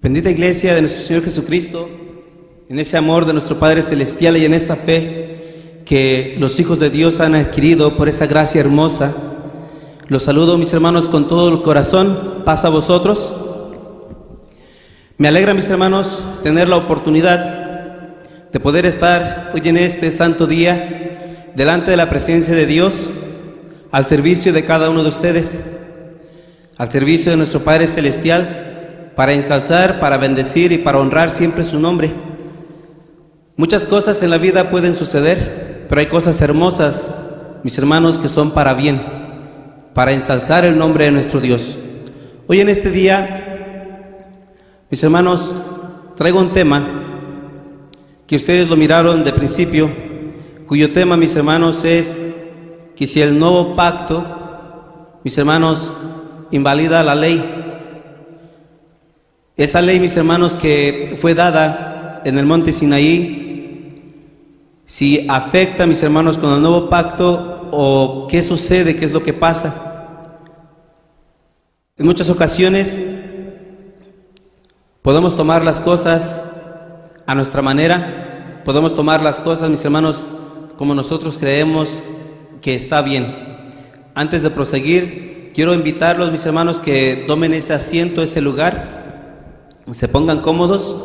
Bendita Iglesia de nuestro Señor Jesucristo, en ese amor de nuestro Padre Celestial y en esa fe que los hijos de Dios han adquirido por esa gracia hermosa, los saludo, mis hermanos, con todo el corazón. Paz a vosotros. Me alegra, mis hermanos, tener la oportunidad de poder estar hoy en este santo día delante de la presencia de Dios, al servicio de cada uno de ustedes, al servicio de nuestro Padre Celestial, para ensalzar, para bendecir y para honrar siempre su nombre. Muchas cosas en la vida pueden suceder, pero hay cosas hermosas, mis hermanos, que son para bien, para ensalzar el nombre de nuestro Dios. Hoy en este día, mis hermanos, traigo un tema que ustedes lo miraron de principio, cuyo tema, mis hermanos, es que si el nuevo pacto, mis hermanos, invalida la ley. Esa ley, mis hermanos, que fue dada en el monte Sinaí, si afecta, mis hermanos, con el nuevo pacto, o qué sucede, qué es lo que pasa. En muchas ocasiones podemos tomar las cosas a nuestra manera, podemos tomar las cosas, mis hermanos, como nosotros creemos que está bien. Antes de proseguir, quiero invitarlos, mis hermanos, que tomen ese asiento, ese lugar, se pongan cómodos.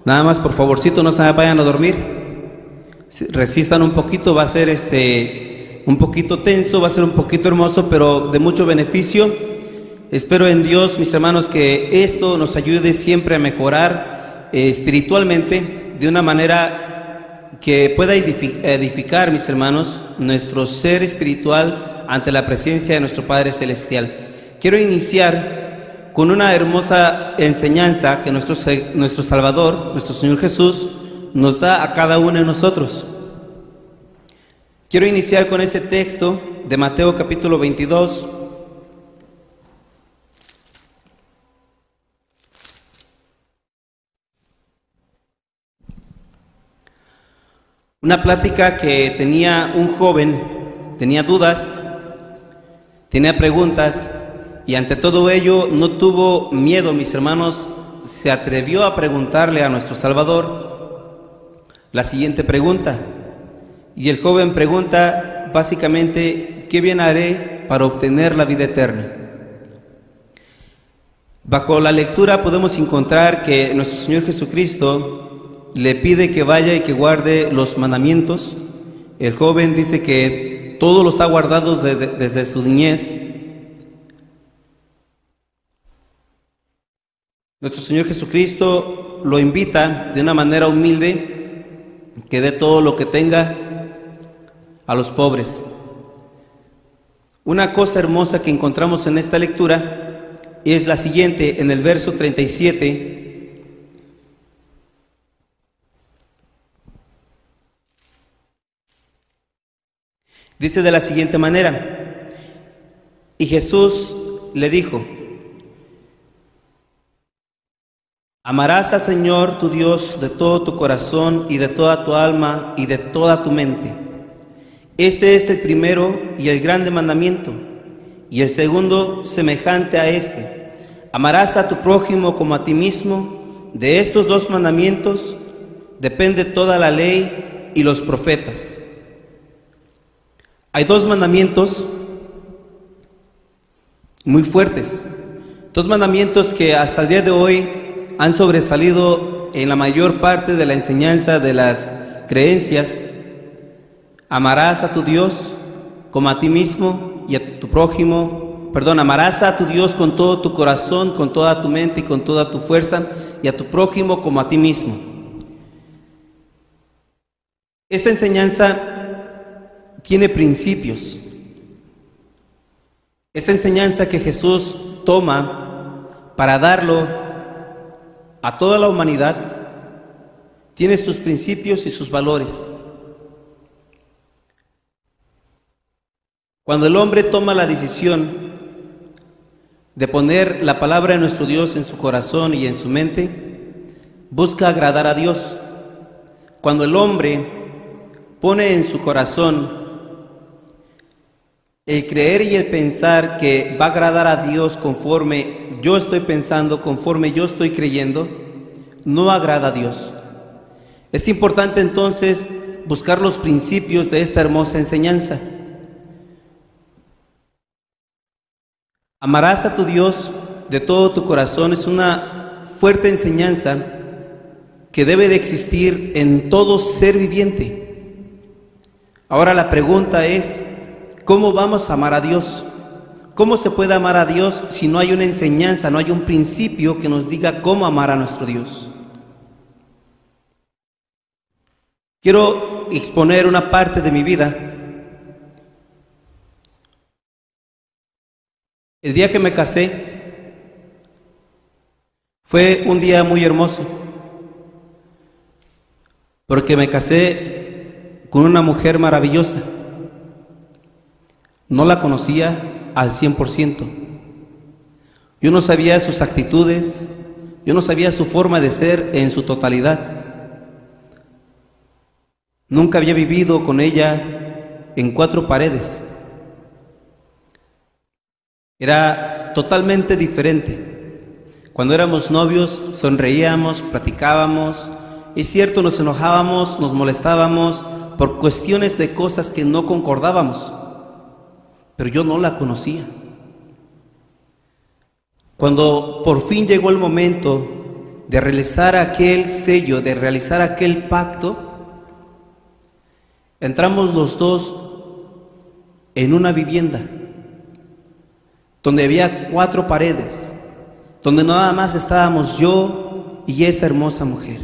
Nada más, por favorcito, no se vayan a dormir. Resistan un poquito, va a ser un poquito tenso, va a ser un poquito hermoso, pero de mucho beneficio. Espero en Dios, mis hermanos, que esto nos ayude siempre a mejorar espiritualmente, de una manera que pueda edificar, mis hermanos, nuestro ser espiritual ante la presencia de nuestro Padre Celestial. Quiero iniciar con una hermosa enseñanza que nuestro Salvador, nuestro Señor Jesús, nos da a cada uno de nosotros. Quiero iniciar con ese texto de Mateo capítulo 22. Una plática que tenía un joven, tenía dudas, tenía preguntas, y ante todo ello no tuvo miedo, mis hermanos, se atrevió a preguntarle a nuestro Salvador la siguiente pregunta. Y el joven pregunta básicamente: ¿qué bien haré para obtener la vida eterna? Bajo la lectura podemos encontrar que nuestro Señor Jesucristo le pide que vaya y que guarde los mandamientos. El joven dice que todos los ha guardado desde su niñez. Nuestro Señor Jesucristo lo invita de una manera humilde que dé todo lo que tenga a los pobres. Una cosa hermosa que encontramos en esta lectura es la siguiente, en el verso 37. Dice de la siguiente manera: y Jesús le dijo: amarás al Señor tu Dios de todo tu corazón y de toda tu alma y de toda tu mente. Este es el primero y el grande mandamiento, y el segundo semejante a este: amarás a tu prójimo como a ti mismo. De estos dos mandamientos depende toda la ley y los profetas. Hay dos mandamientos muy fuertes, dos mandamientos que hasta el día de hoy han sobresalido en la mayor parte de la enseñanza de las creencias. Amarás a tu Dios como a ti mismo y a tu prójimo, amarás a tu Dios con todo tu corazón, con toda tu mente y con toda tu fuerza, y a tu prójimo como a ti mismo. Esta enseñanza tiene principios. Esta enseñanza que Jesús toma para darlo a toda la humanidad tiene sus principios y sus valores. Cuando el hombre toma la decisión de poner la palabra de nuestro Dios en su corazón y en su mente, busca agradar a Dios. Cuando el hombre pone en su corazón El creer y el pensar que va a agradar a Dios conforme yo estoy pensando, conforme yo estoy creyendo, no agrada a Dios. Es importante entonces buscar los principios de esta hermosa enseñanza. Amarás a tu Dios de todo tu corazón es una fuerte enseñanza que debe de existir en todo ser viviente. Ahora la pregunta es, ¿cómo vamos a amar a Dios? ¿Cómo se puede amar a Dios si no hay una enseñanza, no hay un principio que nos diga cómo amar a nuestro Dios? Quiero exponer una parte de mi vida. El día que me casé fue un día muy hermoso, porque me casé con una mujer maravillosa. No la conocía al 100%. Yo no sabía sus actitudes, yo no sabía su forma de ser en su totalidad. Nunca había vivido con ella en 4 paredes. Era totalmente diferente. Cuando éramos novios sonreíamos, platicábamos. Es cierto, nos enojábamos, nos molestábamos por cuestiones de cosas que no concordábamos. Pero yo no la conocía. Cuando por fin llegó el momento de realizar aquel sello, de realizar aquel pacto, entramos los dos en una vivienda donde había 4 paredes, donde nada más estábamos yo y esa hermosa mujer.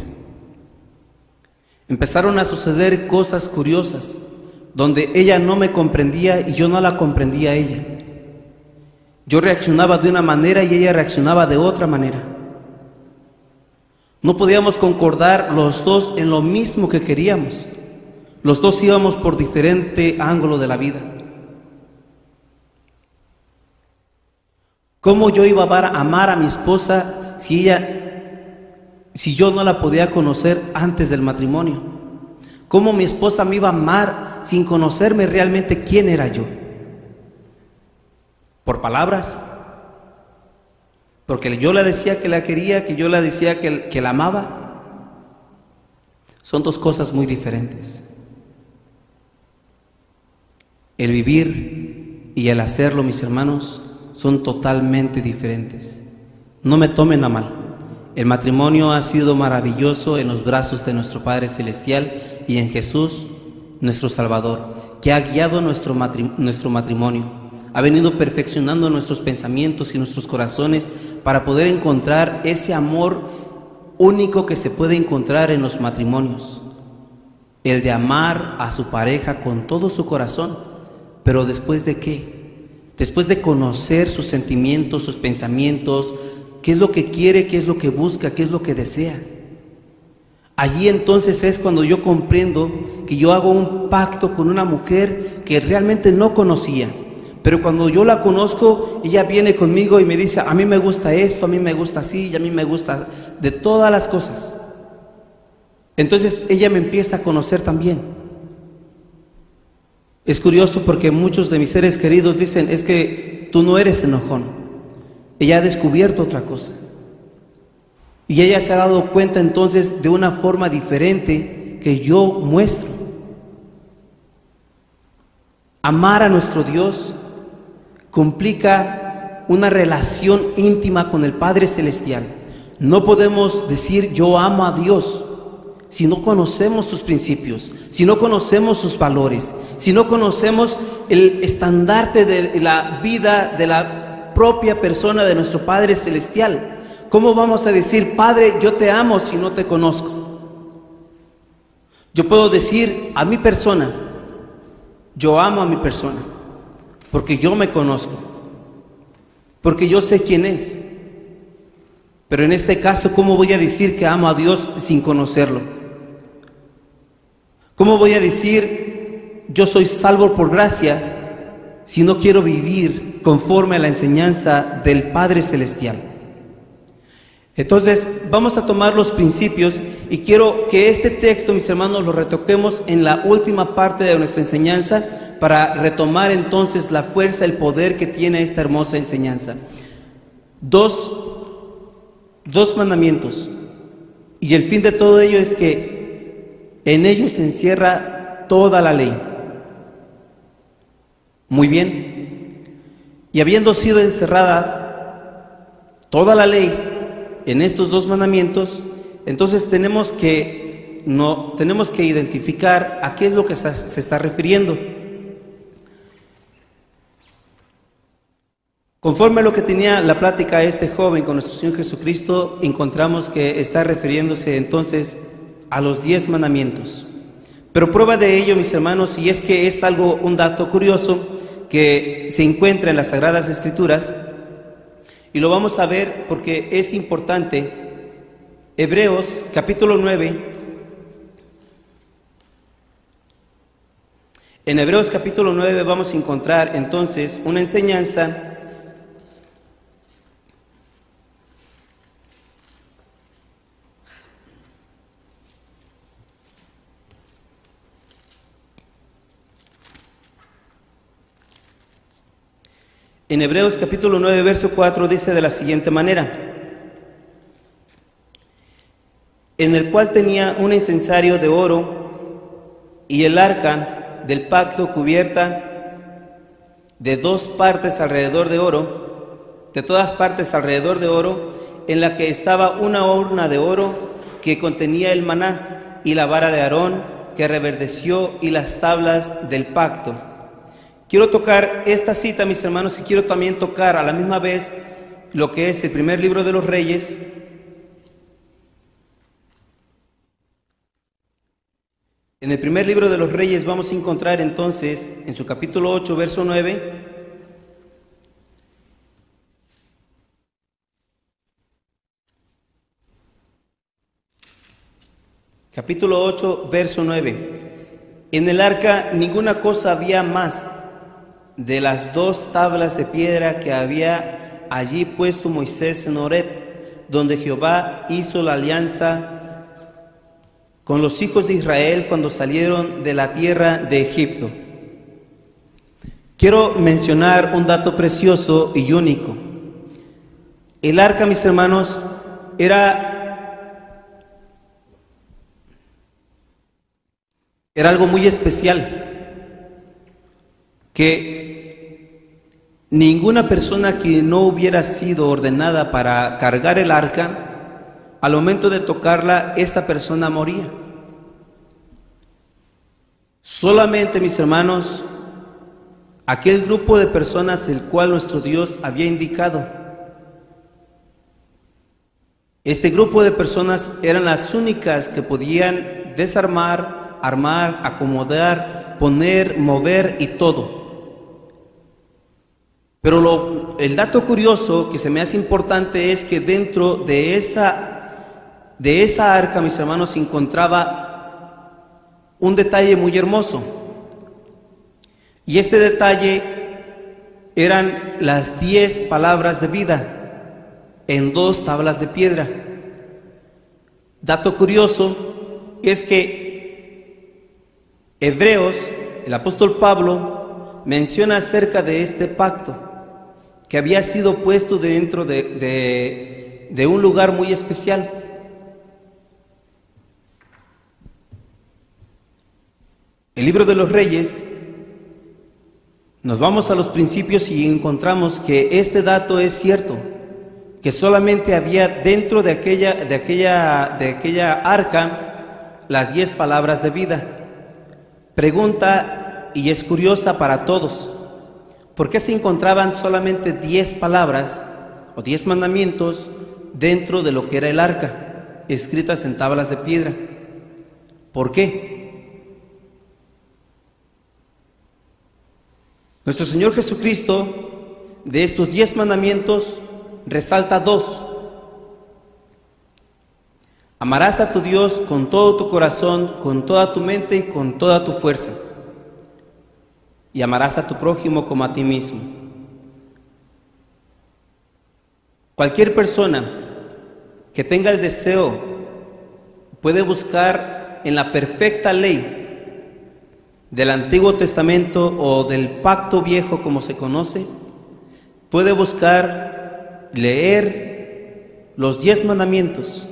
Empezaron a suceder cosas curiosas, donde ella no me comprendía y yo no la comprendía a ella. Yo reaccionaba de una manera y ella reaccionaba de otra manera. No podíamos concordar los dos en lo mismo que queríamos. Los dos íbamos por diferente ángulo de la vida. ¿Cómo yo iba a amar a mi esposa si yo no la podía conocer antes del matrimonio? ¿Cómo mi esposa me iba a amar sin conocerme realmente quién era yo? ¿Por palabras? ¿Porque yo le decía que la quería, que yo le decía que la amaba? Son dos cosas muy diferentes. El vivir y el hacerlo, mis hermanos, son totalmente diferentes. No me tomen a mal. El matrimonio ha sido maravilloso en los brazos de nuestro Padre Celestial y en Jesús, nuestro Salvador, que ha guiado nuestro matrimonio. Ha venido perfeccionando nuestros pensamientos y nuestros corazones para poder encontrar ese amor único que se puede encontrar en los matrimonios. El de amar a su pareja con todo su corazón. ¿Pero después de qué? Después de conocer sus sentimientos, sus pensamientos, qué es lo que quiere, qué es lo que busca, qué es lo que desea. Allí entonces es cuando yo comprendo que yo hago un pacto con una mujer que realmente no conocía. Pero cuando yo la conozco, ella viene conmigo y me dice, a mí me gusta esto, a mí me gusta así, y a mí me gusta de todas las cosas. Entonces ella me empieza a conocer también. Es curioso porque muchos de mis seres queridos dicen, es que tú no eres enojón. Ella ha descubierto otra cosa. Y ella se ha dado cuenta entonces de una forma diferente que yo muestro. Amar a nuestro Dios complica una relación íntima con el Padre Celestial. No podemos decir yo amo a Dios si no conocemos sus principios, si no conocemos sus valores, si no conocemos el estandarte de la vida de la propia persona de nuestro Padre Celestial. ¿Cómo vamos a decir, Padre, yo te amo si no te conozco? Yo puedo decir a mi persona, yo amo a mi persona, porque yo me conozco, porque yo sé quién es. Pero en este caso, ¿cómo voy a decir que amo a Dios sin conocerlo? ¿Cómo voy a decir yo soy salvo por gracia si no quiero vivir conforme a la enseñanza del Padre Celestial? Entonces vamos a tomar los principios y quiero que este texto, mis hermanos, lo retoquemos en la última parte de nuestra enseñanza para retomar entonces la fuerza, el poder que tiene esta hermosa enseñanza. Dos mandamientos. Y el fin de todo ello es que en ellos se encierra toda la ley. Muy bien. Y habiendo sido encerrada toda la ley en estos dos mandamientos, entonces tenemos que identificar a qué es lo que se está refiriendo. Conforme a lo que tenía la plática este joven con nuestro Señor Jesucristo, encontramos que está refiriéndose entonces a los 10 mandamientos. Pero prueba de ello, mis hermanos, y es que es un dato curioso que se encuentra en las Sagradas Escrituras, y lo vamos a ver porque es importante. Hebreos capítulo 9. En Hebreos capítulo 9 vamos a encontrar entonces una enseñanza En Hebreos capítulo 9, verso 4 dice de la siguiente manera: en el cual tenía un incensario de oro y el arca del pacto cubierta de 2 partes alrededor de oro, de todas partes alrededor de oro, en la que estaba una urna de oro que contenía el maná y la vara de Aarón que reverdeció y las tablas del pacto. Quiero tocar esta cita, mis hermanos, y quiero también tocar a la misma vez lo que es el primer libro de los Reyes. En el primer libro de los Reyes vamos a encontrar entonces, en su capítulo 8, verso 9, capítulo 8, verso 9. En el arca ninguna cosa había más de las 2 tablas de piedra que había allí puesto Moisés en Horeb, donde Jehová hizo la alianza con los hijos de Israel cuando salieron de la tierra de Egipto. Quiero mencionar un dato precioso y único. El arca, mis hermanos, era algo muy especial, que ninguna persona que no hubiera sido ordenada para cargar el arca, al momento de tocarla, esta persona moría. Solamente, mis hermanos, aquel grupo de personas el cual nuestro Dios había indicado. Este grupo de personas eran las únicas que podían desarmar, armar, acomodar, poner, mover y todo. Pero el dato curioso que se me hace importante es que dentro de esa arca, mis hermanos, se encontraba un detalle muy hermoso. Y este detalle eran las 10 palabras de vida en 2 tablas de piedra. Dato curioso es que Hebreos, el apóstol Pablo, menciona acerca de este pacto que había sido puesto dentro de un lugar muy especial. El libro de los Reyes, nos vamos a los principios y encontramos que este dato es cierto, que solamente había dentro de aquella arca las 10 palabras de vida. Pregunta, y es curiosa para todos: ¿por qué se encontraban solamente 10 palabras o 10 mandamientos dentro de lo que era el arca, escritas en tablas de piedra? ¿Por qué? Nuestro Señor Jesucristo, de estos 10 mandamientos, resalta 2. Amarás a tu Dios con todo tu corazón, con toda tu mente y con toda tu fuerza. Y amarás a tu prójimo como a ti mismo. Cualquier persona que tenga el deseo puede buscar en la perfecta ley del Antiguo Testamento o del Pacto Viejo como se conoce, puede buscar leer los 10 mandamientos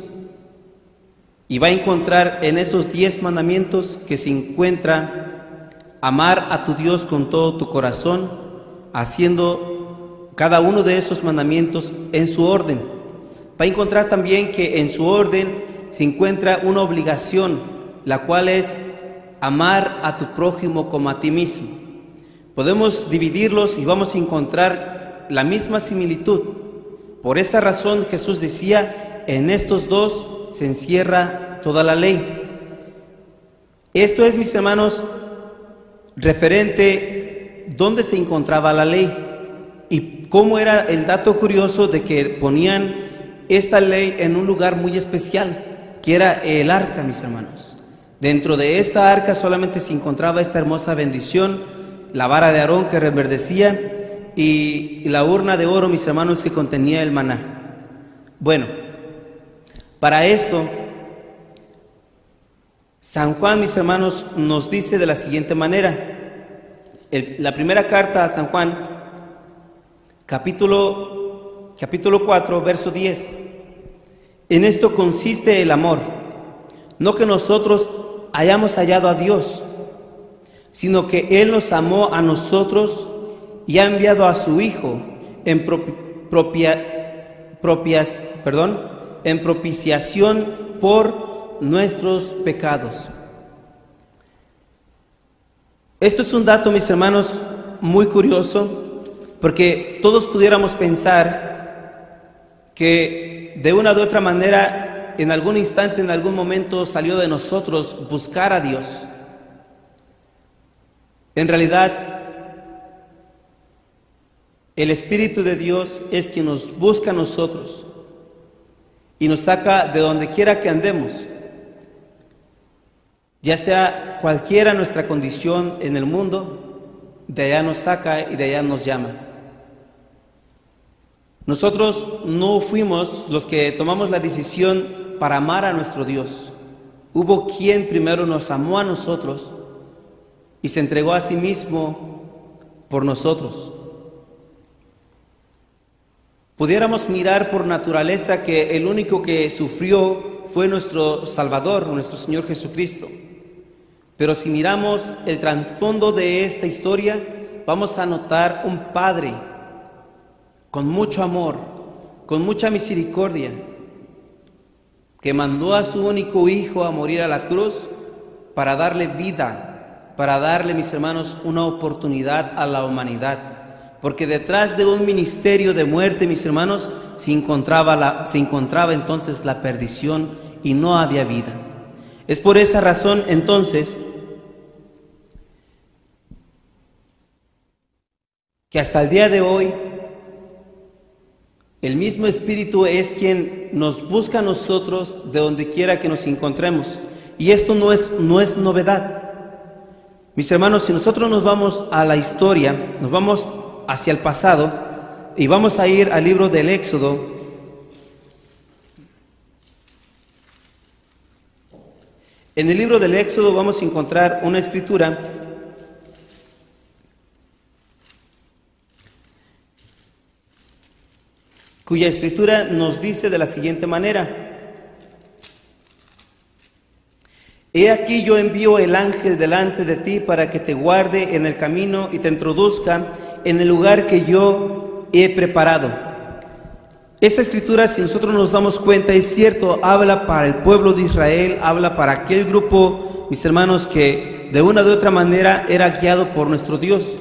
y va a encontrar en esos 10 mandamientos que se encuentra amar a tu Dios con todo tu corazón, haciendo cada uno de esos mandamientos en su orden. Va a encontrar también que en su orden se encuentra una obligación, la cual es amar a tu prójimo como a ti mismo. Podemos dividirlos y vamos a encontrar la misma similitud. Por esa razón Jesús decía, en estos dos se encierra toda la ley. Esto es, mis hermanos, referente dónde se encontraba la ley y cómo era el dato curioso de que ponían esta ley en un lugar muy especial, que era el arca, mis hermanos. Dentro de esta arca solamente se encontraba esta hermosa bendición, la vara de Aarón que reverdecía y la urna de oro, mis hermanos, que contenía el maná. Bueno, para esto, San Juan, mis hermanos, nos dice de la siguiente manera. La primera carta a San Juan, capítulo 4, verso 10. En esto consiste el amor, no que nosotros hayamos hallado a Dios, sino que Él nos amó a nosotros y ha enviado a su Hijo en propiciación por nuestros pecados. Esto es un dato, mis hermanos, muy curioso, porque todos pudiéramos pensar que de una u otra manera, en algún instante, en algún momento salió de nosotros buscar a Dios. En realidad, el Espíritu de Dios es quien nos busca a nosotros y nos saca de donde quiera que andemos, ya sea cualquiera nuestra condición en el mundo, de allá nos saca y de allá nos llama. Nosotros no fuimos los que tomamos la decisión para amar a nuestro Dios. Hubo quien primero nos amó a nosotros y se entregó a sí mismo por nosotros. Pudiéramos mirar por naturaleza que el único que sufrió fue nuestro Salvador, nuestro Señor Jesucristo. Pero si miramos el trasfondo de esta historia, vamos a notar un Padre con mucho amor, con mucha misericordia, que mandó a su único Hijo a morir a la cruz para darle vida, para darle, mis hermanos, una oportunidad a la humanidad. Porque detrás de un ministerio de muerte, mis hermanos, se encontraba entonces la perdición y no había vida. Es por esa razón, entonces, que hasta el día de hoy, el mismo Espíritu es quien nos busca a nosotros de donde quiera que nos encontremos. Y esto no es novedad. Mis hermanos, si nosotros nos vamos a la historia, nos vamos hacia el pasado y vamos a ir al libro del Éxodo, en el libro del Éxodo vamos a encontrar una escritura cuya escritura nos dice de la siguiente manera: He aquí yo envío el ángel delante de ti para que te guarde en el camino y te introduzca en el lugar que yo he preparado. Esta escritura, si nosotros nos damos cuenta, es cierto, habla para el pueblo de Israel, habla para aquel grupo, mis hermanos, que de una u otra manera era guiado por nuestro Dios.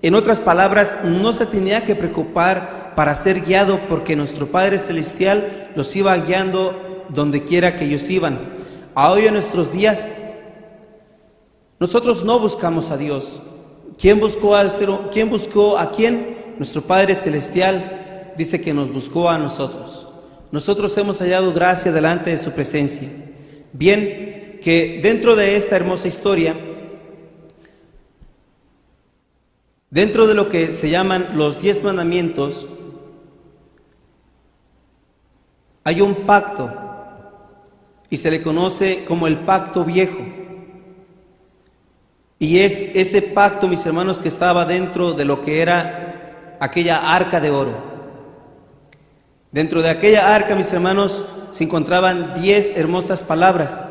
En otras palabras, no se tenía que preocupar para ser guiado, porque nuestro Padre Celestial los iba guiando donde quiera que ellos iban. Hoy en nuestros días, nosotros no buscamos a Dios. ¿Quién buscó a quién? Nuestro Padre Celestial dice que nos buscó a nosotros. Nosotros hemos hallado gracia delante de su presencia. Bien, que dentro de esta hermosa historia, dentro de lo que se llaman los 10 mandamientos, hay un pacto y se le conoce como el pacto viejo. Y es ese pacto, mis hermanos, que estaba dentro de lo que era aquella arca de oro. Dentro de aquella arca, mis hermanos, se encontraban 10 hermosas palabras.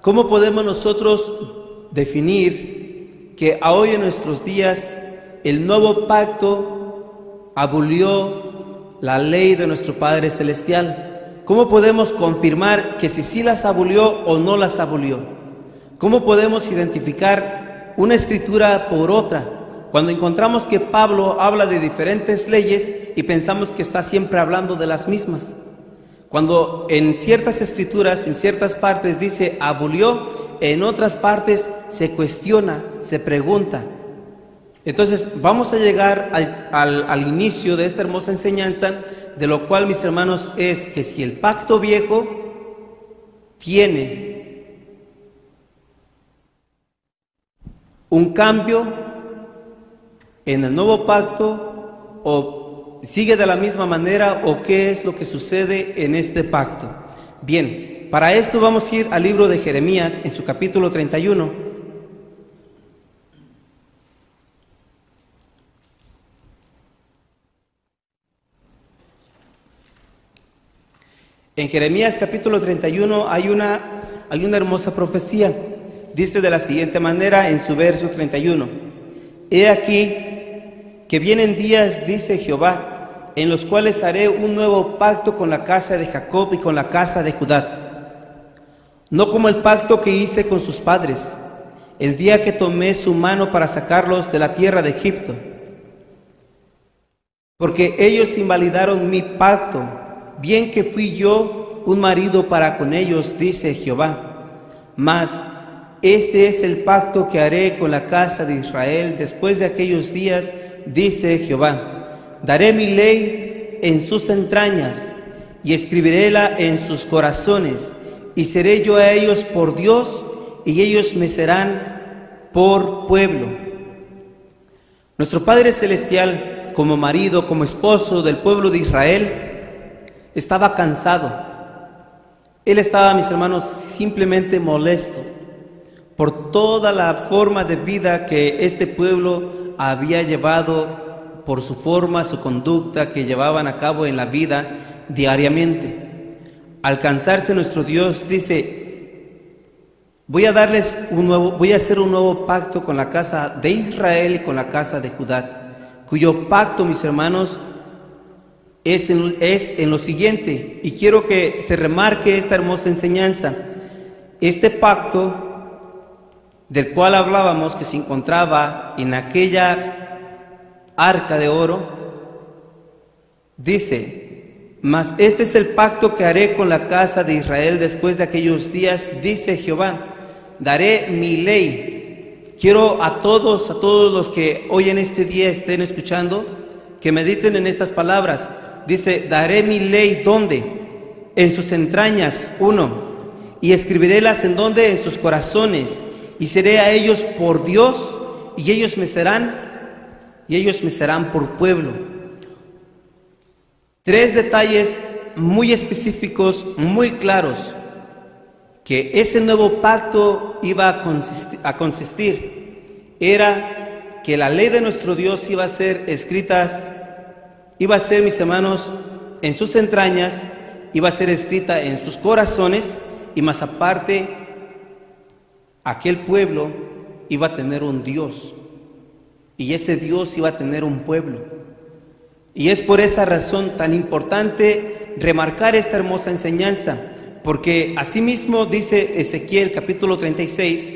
¿Cómo podemos nosotros definir que hoy en nuestros días el nuevo pacto abolió la ley de nuestro Padre Celestial? ¿Cómo podemos confirmar que si sí las abolió o no las abolió? ¿Cómo podemos identificar una escritura por otra? Cuando encontramos que Pablo habla de diferentes leyes y pensamos que está siempre hablando de las mismas. Cuando en ciertas escrituras, en ciertas partes dice abolió, en otras partes se cuestiona, se pregunta. Entonces vamos a llegar al inicio de esta hermosa enseñanza, de lo cual, mis hermanos, es que si el pacto viejo tiene un cambio en el nuevo pacto, o sigue de la misma manera, o qué es lo que sucede en este pacto. Bien, para esto vamos a ir al libro de Jeremías en su capítulo 31. En Jeremías capítulo 31 hay una hermosa profecía. Dice de la siguiente manera en su verso 31: He aquí que vienen días, dice Jehová, en los cuales haré un nuevo pacto con la casa de Jacob y con la casa de Judá, no como el pacto que hice con sus padres, el día que tomé su mano para sacarlos de la tierra de Egipto, porque ellos invalidaron mi pacto, bien que fui yo un marido para con ellos, dice Jehová. Mas este es el pacto que haré con la casa de Israel después de aquellos días, dice Jehová. Daré mi ley en sus entrañas y escribiréla en sus corazones, y seré yo a ellos por Dios, y ellos me serán por pueblo. Nuestro Padre Celestial, como marido, como esposo del pueblo de Israel, estaba cansado. Él estaba, mis hermanos, simplemente molesto por toda la forma de vida que este pueblo había llevado, por su forma, su conducta que llevaban a cabo en la vida diariamente. Al cansarse, nuestro Dios dice: voy a hacer un nuevo pacto con la casa de Israel y con la casa de Judá, cuyo pacto, mis hermanos, es en lo siguiente, y quiero que se remarque esta hermosa enseñanza. Este pacto del cual hablábamos, que se encontraba en aquella arca de oro, dice: mas este es el pacto que haré con la casa de Israel después de aquellos días, dice Jehová. Daré mi ley. Quiero a todos los que hoy en este día estén escuchando, que mediten en estas palabras. Dice: daré mi ley, ¿dónde? En sus entrañas, 1. Y escribirélas en ¿dónde? En sus corazones. Y seré a ellos por Dios, y ellos me serán por pueblo. 3 detalles muy específicos, muy claros, que ese nuevo pacto iba a consistir. Era que la ley de nuestro Dios iba a ser escrita, iba a ser, mis hermanos, en sus entrañas, iba a ser escrita en sus corazones, y más aparte, aquel pueblo iba a tener un Dios, y ese Dios iba a tener un pueblo. Y es por esa razón tan importante remarcar esta hermosa enseñanza, porque asimismo dice Ezequiel capítulo 36,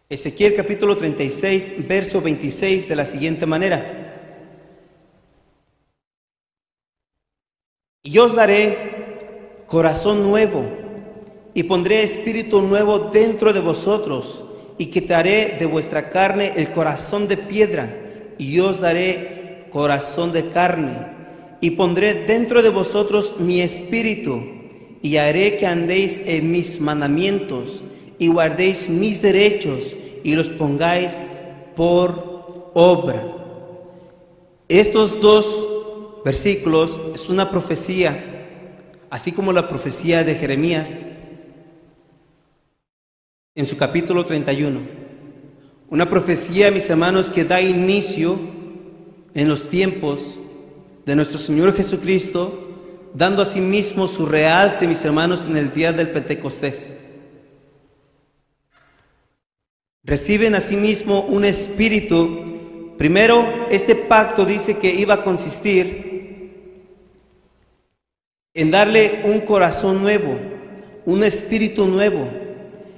Ezequiel capítulo 36, verso 26, de la siguiente manera: y yo os daré corazón nuevo, y pondré espíritu nuevo dentro de vosotros, y quitaré de vuestra carne el corazón de piedra, y yo os daré corazón de carne, y pondré dentro de vosotros mi espíritu, y haré que andéis en mis mandamientos, y guardéis mis derechos, y los pongáis por obra. Estos 2 versículos es una profecía así como la profecía de Jeremías en su capítulo 31. Una profecía, mis hermanos, que da inicio en los tiempos de nuestro Señor Jesucristo, dando asimismo su realce, mis hermanos, en el día del Pentecostés. Reciben asimismo un espíritu. Primero, este pacto dice que iba a consistir en darle un corazón nuevo, un espíritu nuevo,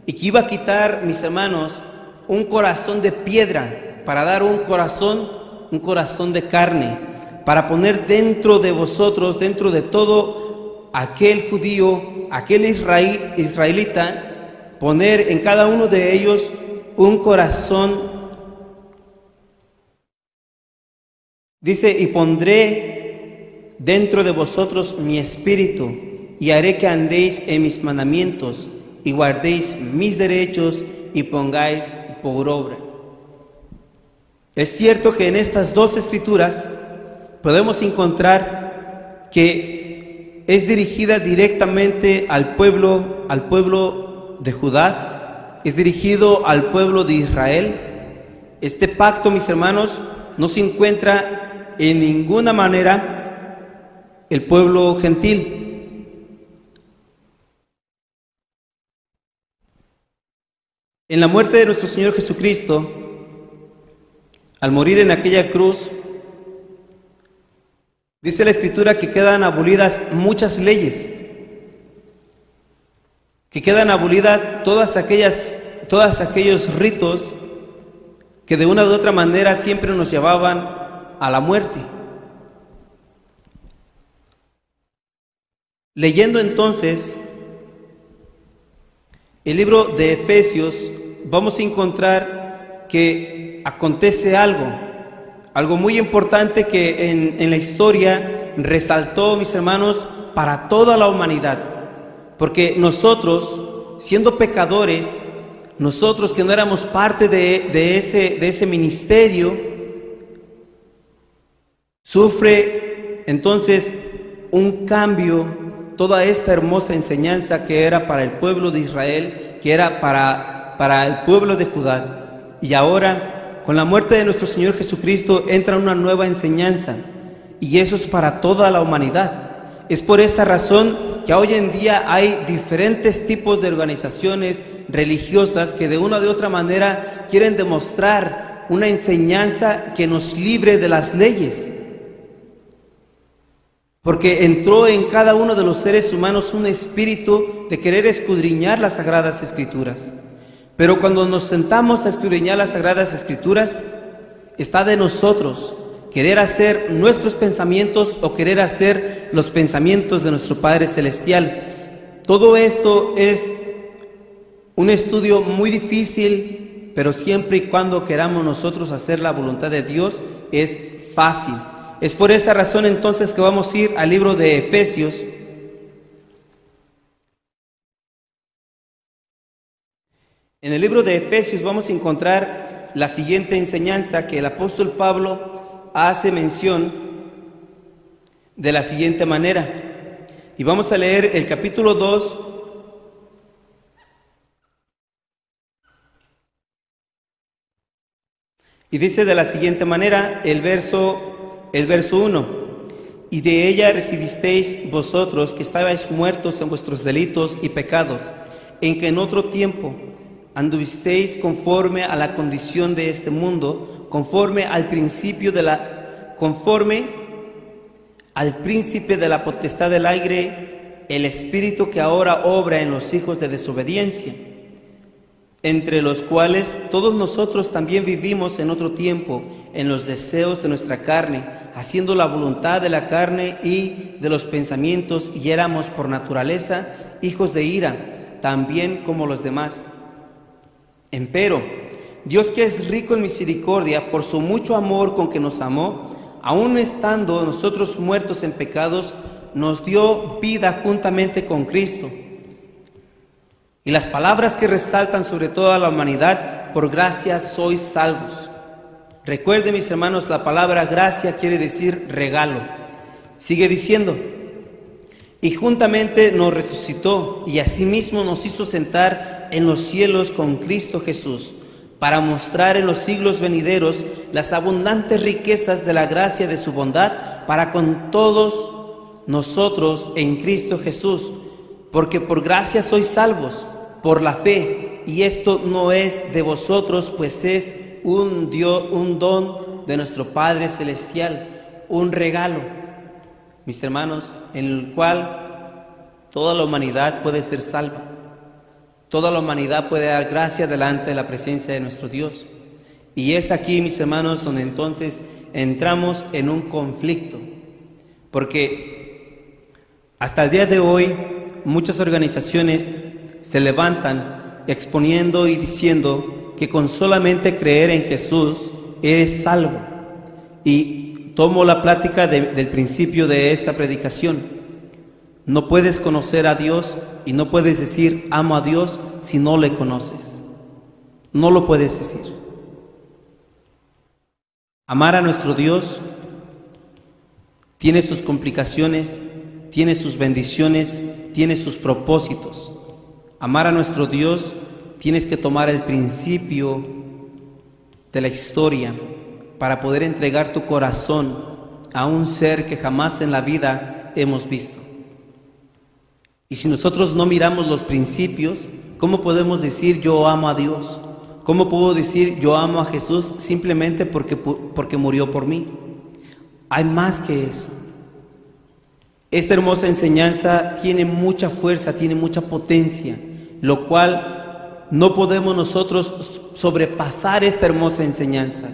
y que iba a quitar, mis hermanos, un corazón de piedra para dar un corazón de carne, para poner dentro de vosotros, dentro de todo aquel judío, aquel israelita, poner en cada uno de ellos un corazón. Dice, y pondré dentro de vosotros mi espíritu, y haré que andéis en mis mandamientos, y guardéis mis derechos, y pongáis por obra. Es cierto que en estas dos escrituras podemos encontrar que es dirigida directamente al pueblo de Judá, es dirigido al pueblo de Israel. Este pacto, mis hermanos, no se encuentra en ninguna manera el pueblo gentil. En la muerte de nuestro Señor Jesucristo, al morir en aquella cruz, dice la Escritura que quedan abolidas muchas leyes, que quedan abolidas todos aquellos ritos que de una u otra manera siempre nos llevaban a la muerte. Leyendo entonces el libro de Efesios, vamos a encontrar que acontece algo muy importante que en la historia resaltó, mis hermanos, para toda la humanidad. Porque nosotros, siendo pecadores, nosotros que no éramos parte de ese ministerio, sufre entonces un cambio toda esta hermosa enseñanza que era para el pueblo de Israel, que era para el pueblo de Judá. Y ahora, con la muerte de nuestro Señor Jesucristo, entra una nueva enseñanza, y eso es para toda la humanidad. Es por esa razón que hoy en día hay diferentes tipos de organizaciones religiosas que de una u otra manera quieren demostrar una enseñanza que nos libre de las leyes. Porque entró en cada uno de los seres humanos un espíritu de querer escudriñar las Sagradas Escrituras. Pero cuando nos sentamos a escudriñar las Sagradas Escrituras, está de nosotros querer hacer nuestros pensamientos o querer hacer los pensamientos de nuestro Padre Celestial. Todo esto es un estudio muy difícil, pero siempre y cuando queramos nosotros hacer la voluntad de Dios, es fácil. Es por esa razón entonces que vamos a ir al libro de Efesios. En el libro de Efesios vamos a encontrar la siguiente enseñanza que el apóstol Pablo hace mención de la siguiente manera. Y vamos a leer el capítulo 2, y dice de la siguiente manera el verso 1: y de ella recibisteis vosotros que estabais muertos en vuestros delitos y pecados, en que en otro tiempo anduvisteis conforme a la condición de este mundo, conforme al príncipe de la potestad del aire, el espíritu que ahora obra en los hijos de desobediencia, entre los cuales todos nosotros también vivimos en otro tiempo, en los deseos de nuestra carne, haciendo la voluntad de la carne y de los pensamientos, y éramos por naturaleza hijos de ira, también como los demás. Empero, Dios, que es rico en misericordia, por su mucho amor con que nos amó, aun estando nosotros muertos en pecados, nos dio vida juntamente con Cristo. Y las palabras que resaltan sobre toda la humanidad: por gracia sois salvos. Recuerden, mis hermanos, la palabra gracia quiere decir regalo. Sigue diciendo: y juntamente nos resucitó y asimismo nos hizo sentar en los cielos con Cristo Jesús, para mostrar en los siglos venideros las abundantes riquezas de la gracia de su bondad para con todos nosotros en Cristo Jesús, porque por gracia sois salvos, por la fe, y esto no es de vosotros, pues es un don de nuestro Padre Celestial, un regalo, mis hermanos, en el cual toda la humanidad puede ser salva. Toda la humanidad puede dar gracia delante de la presencia de nuestro Dios. Y es aquí, mis hermanos, donde entonces entramos en un conflicto. Porque hasta el día de hoy muchas organizaciones se levantan exponiendo y diciendo que con solamente creer en Jesús eres salvo. Y tomo la plática del principio de esta predicación. No puedes conocer a Dios y no puedes decir amo a Dios si no le conoces. No lo puedes decir. Amar a nuestro Dios tiene sus complicaciones, tiene sus bendiciones, tiene sus propósitos. Amar a nuestro Dios tienes que tomar el principio de la historia para poder entregar tu corazón a un ser que jamás en la vida hemos visto. Y si nosotros no miramos los principios, ¿cómo podemos decir yo amo a Dios? ¿Cómo puedo decir yo amo a Jesús simplemente porque murió por mí? Hay más que eso. Esta hermosa enseñanza tiene mucha fuerza, tiene mucha potencia, lo cual no podemos nosotros sobrepasar esta hermosa enseñanza.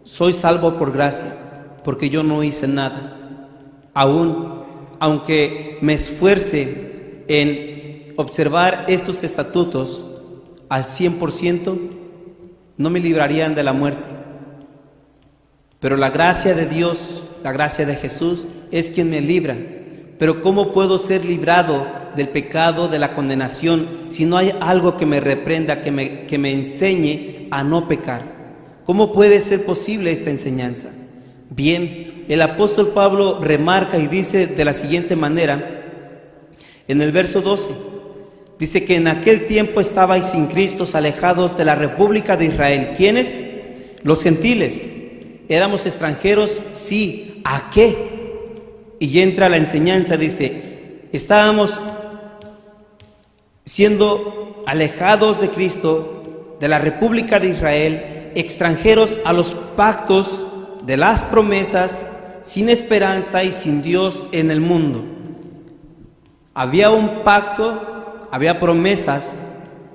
Soy salvo por gracia, porque yo no hice nada. Aunque me esfuerce en observar estos estatutos al 100%, no me librarían de la muerte. Pero la gracia de Dios, la gracia de Jesús es quien me libra. Pero ¿cómo puedo ser librado del pecado, de la condenación, si no hay algo que me reprenda, que me enseñe a no pecar? ¿Cómo puede ser posible esta enseñanza? Bien, el apóstol Pablo remarca y dice de la siguiente manera, en el verso 12, dice que en aquel tiempo estabais sin Cristo, alejados de la República de Israel. ¿Quiénes? Los gentiles. ¿Éramos extranjeros? Sí. ¿A qué? Y entra la enseñanza, dice, estábamos siendo alejados de Cristo, de la República de Israel, extranjeros a los pactos de las promesas, sin esperanza y sin Dios en el mundo. Había un pacto, había promesas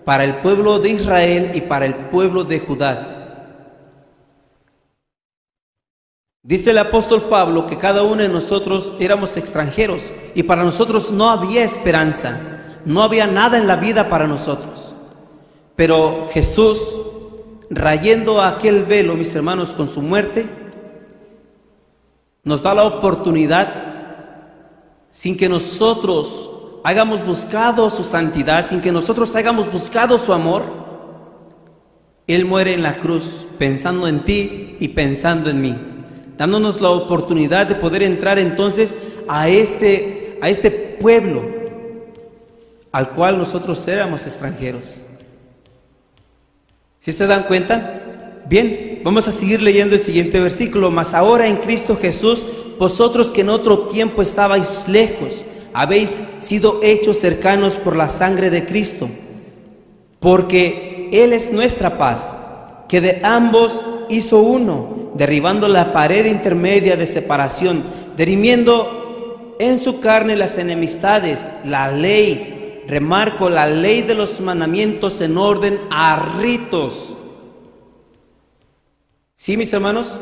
para el pueblo de Israel y para el pueblo de Judá. Dice el apóstol Pablo que cada uno de nosotros éramos extranjeros y para nosotros no había esperanza, no había nada en la vida para nosotros. Pero Jesús, rayendo aquel velo, mis hermanos, con su muerte, nos da la oportunidad, sin que nosotros hayamos buscado su santidad, sin que nosotros hayamos buscado su amor, Él muere en la cruz pensando en ti y pensando en mí, dándonos la oportunidad de poder entrar entonces a este pueblo al cual nosotros éramos extranjeros. ¿Sí se dan cuenta? Bien, vamos a seguir leyendo el siguiente versículo. Mas ahora en Cristo Jesús, vosotros que en otro tiempo estabais lejos, habéis sido hechos cercanos por la sangre de Cristo, porque Él es nuestra paz, que de ambos hizo uno, derribando la pared intermedia de separación, dirimiendo en su carne las enemistades, la ley, remarco, la ley de los mandamientos en orden a ritos. ¿Sí, mis hermanos?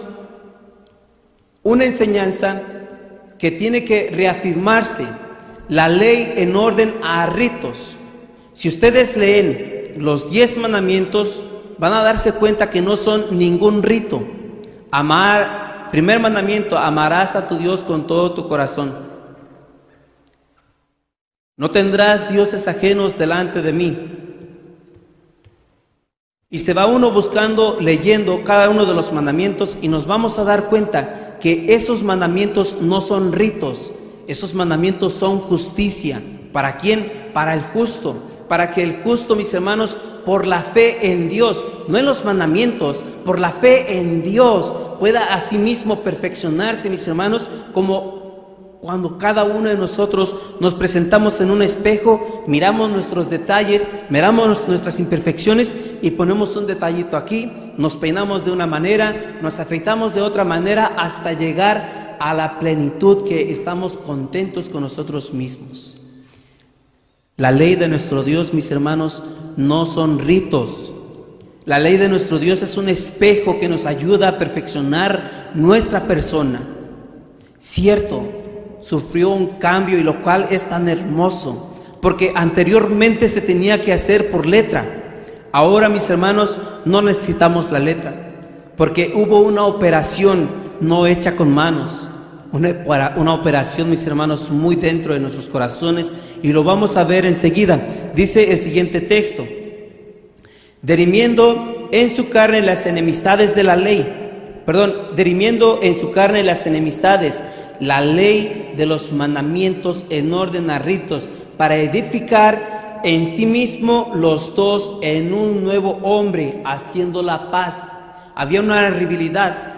Una enseñanza que tiene que reafirmarse, la ley en orden a ritos. Si ustedes leen los 10 mandamientos, van a darse cuenta que no son ningún rito. Primer mandamiento, amarás a tu Dios con todo tu corazón. No tendrás dioses ajenos delante de mí. Y se va uno buscando, leyendo cada uno de los mandamientos y nos vamos a dar cuenta que esos mandamientos no son ritos. Esos mandamientos son justicia. ¿Para quién? Para el justo. Para que el justo, mis hermanos, por la fe en Dios, no en los mandamientos, por la fe en Dios, pueda asimismo perfeccionarse, mis hermanos, como cuando cada uno de nosotros nos presentamos en un espejo, miramos nuestros detalles, miramos nuestras imperfecciones y ponemos un detallito aquí, nos peinamos de una manera, nos afeitamos de otra manera hasta llegar a la plenitud que estamos contentos con nosotros mismos. La ley de nuestro Dios, mis hermanos, no son ritos. La ley de nuestro Dios es un espejo que nos ayuda a perfeccionar nuestra persona. Cierto, sufrió un cambio y lo cual es tan hermoso, porque anteriormente se tenía que hacer por letra. Ahora, mis hermanos, no necesitamos la letra, porque hubo una operación no hecha con manos. Una operación, mis hermanos, muy dentro de nuestros corazones, y lo vamos a ver enseguida. Dice el siguiente texto: dirimiendo en su carne las enemistades de la ley, dirimiendo en su carne las enemistades, la ley de los mandamientos en orden a ritos, para edificar en sí mismo los dos en un nuevo hombre, haciendo la paz. Había una rivalidad.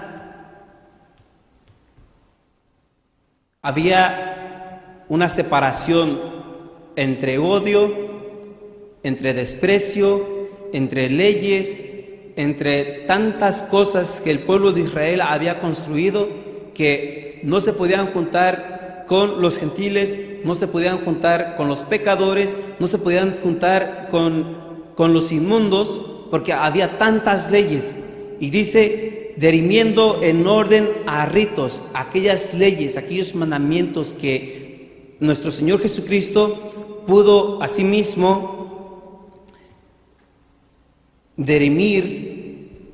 Había una separación entre odio, entre desprecio, entre leyes, entre tantas cosas que el pueblo de Israel había construido, que no se podían juntar con los gentiles, no se podían juntar con los pecadores, no se podían juntar con los inmundos, porque había tantas leyes. Y dice: dirimiendo en orden a ritos, aquellas leyes, aquellos mandamientos que nuestro Señor Jesucristo pudo asimismo dirimir,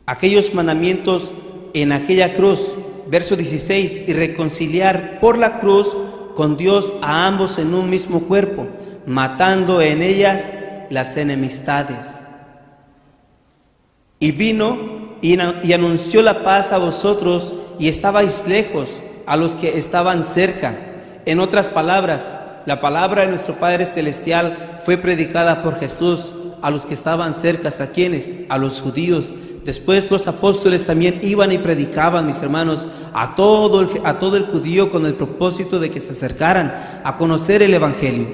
aquellos mandamientos en aquella cruz. Verso 16: y reconciliar por la cruz con Dios a ambos en un mismo cuerpo, matando en ellas las enemistades. Y vino y anunció la paz a vosotros, y estabais lejos, a los que estaban cerca. En otras palabras, la palabra de nuestro Padre Celestial fue predicada por Jesús a los que estaban cerca. ¿A quiénes? A los judíos. Después los apóstoles también iban y predicaban, mis hermanos, a todo el judío, con el propósito de que se acercaran a conocer el Evangelio.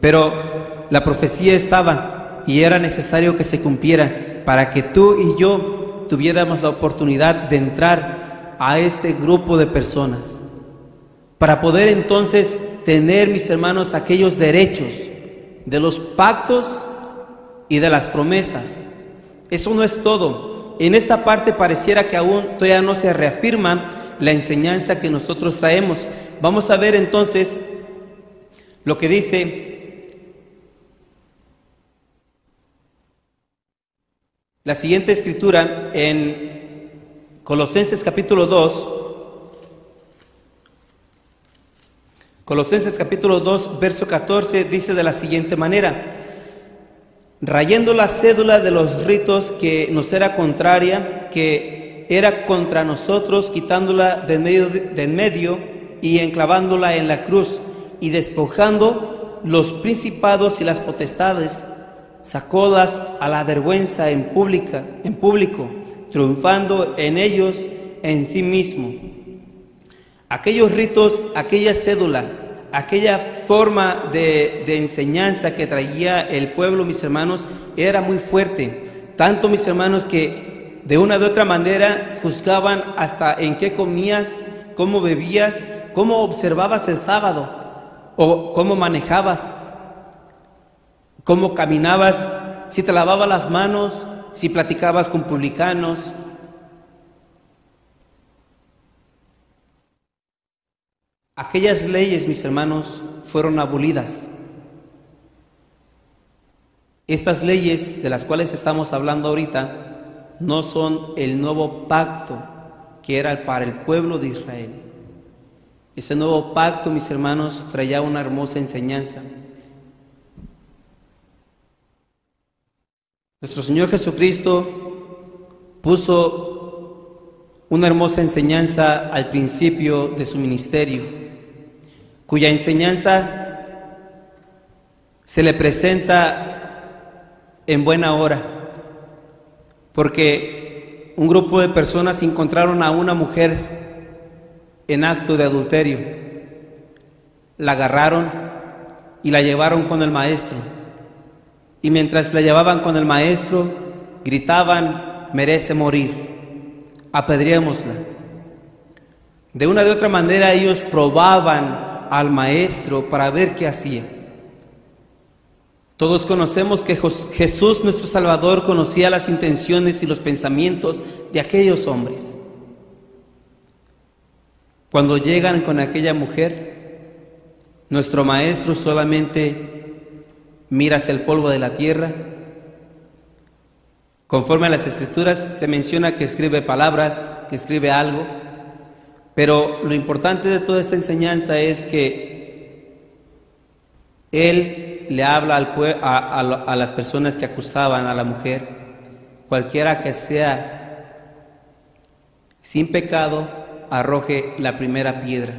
Pero la profecía estaba y era necesario que se cumpliera para que tú y yo tuviéramos la oportunidad de entrar a este grupo de personas, para poder entonces tener, mis hermanos, aquellos derechos de los pactos y de las promesas. Eso no es todo. En esta parte pareciera que aún todavía no se reafirma la enseñanza que nosotros traemos. Vamos a ver entonces lo que dice la siguiente escritura en Colosenses capítulo 2. Colosenses capítulo 2, verso 14, dice de la siguiente manera: rayando la cédula de los ritos que nos era contraria, que era contra nosotros, quitándola de en medio y enclavándola en la cruz, y despojando los principados y las potestades, sacólas a la vergüenza en público, triunfando en ellos en sí mismo. Aquellos ritos, aquella cédula, aquella forma de enseñanza que traía el pueblo, mis hermanos, era muy fuerte. Tanto, mis hermanos, que de una u otra manera juzgaban hasta en qué comías, cómo bebías, cómo observabas el sábado, o cómo manejabas, cómo caminabas, si te lavabas las manos, si platicabas con publicanos. Aquellas leyes, mis hermanos, fueron abolidas. Estas leyes de las cuales estamos hablando ahorita no son el nuevo pacto que era para el pueblo de Israel. Ese nuevo pacto, mis hermanos, traía una hermosa enseñanza. Nuestro Señor Jesucristo puso una hermosa enseñanza al principio de su ministerio. cuya enseñanza se le presenta en buena hora, porque un grupo de personas encontraron a una mujer en acto de adulterio, la agarraron y la llevaron con el maestro, y mientras la llevaban con el maestro gritaban: merece morir, apedreémosla. De una de otra manera ellos probaban al maestro para ver qué hacía. Todos conocemos que Jesús, nuestro Salvador, conocía las intenciones y los pensamientos de aquellos hombres. Cuando llegan con aquella mujer, nuestro maestro solamente mira hacia el polvo de la tierra. Conforme a las Escrituras se menciona que escribe palabras, que escribe algo, pero lo importante de toda esta enseñanza es que Él le habla a las personas que acusaban a la mujer, cualquiera que sea sin pecado, arroje la primera piedra.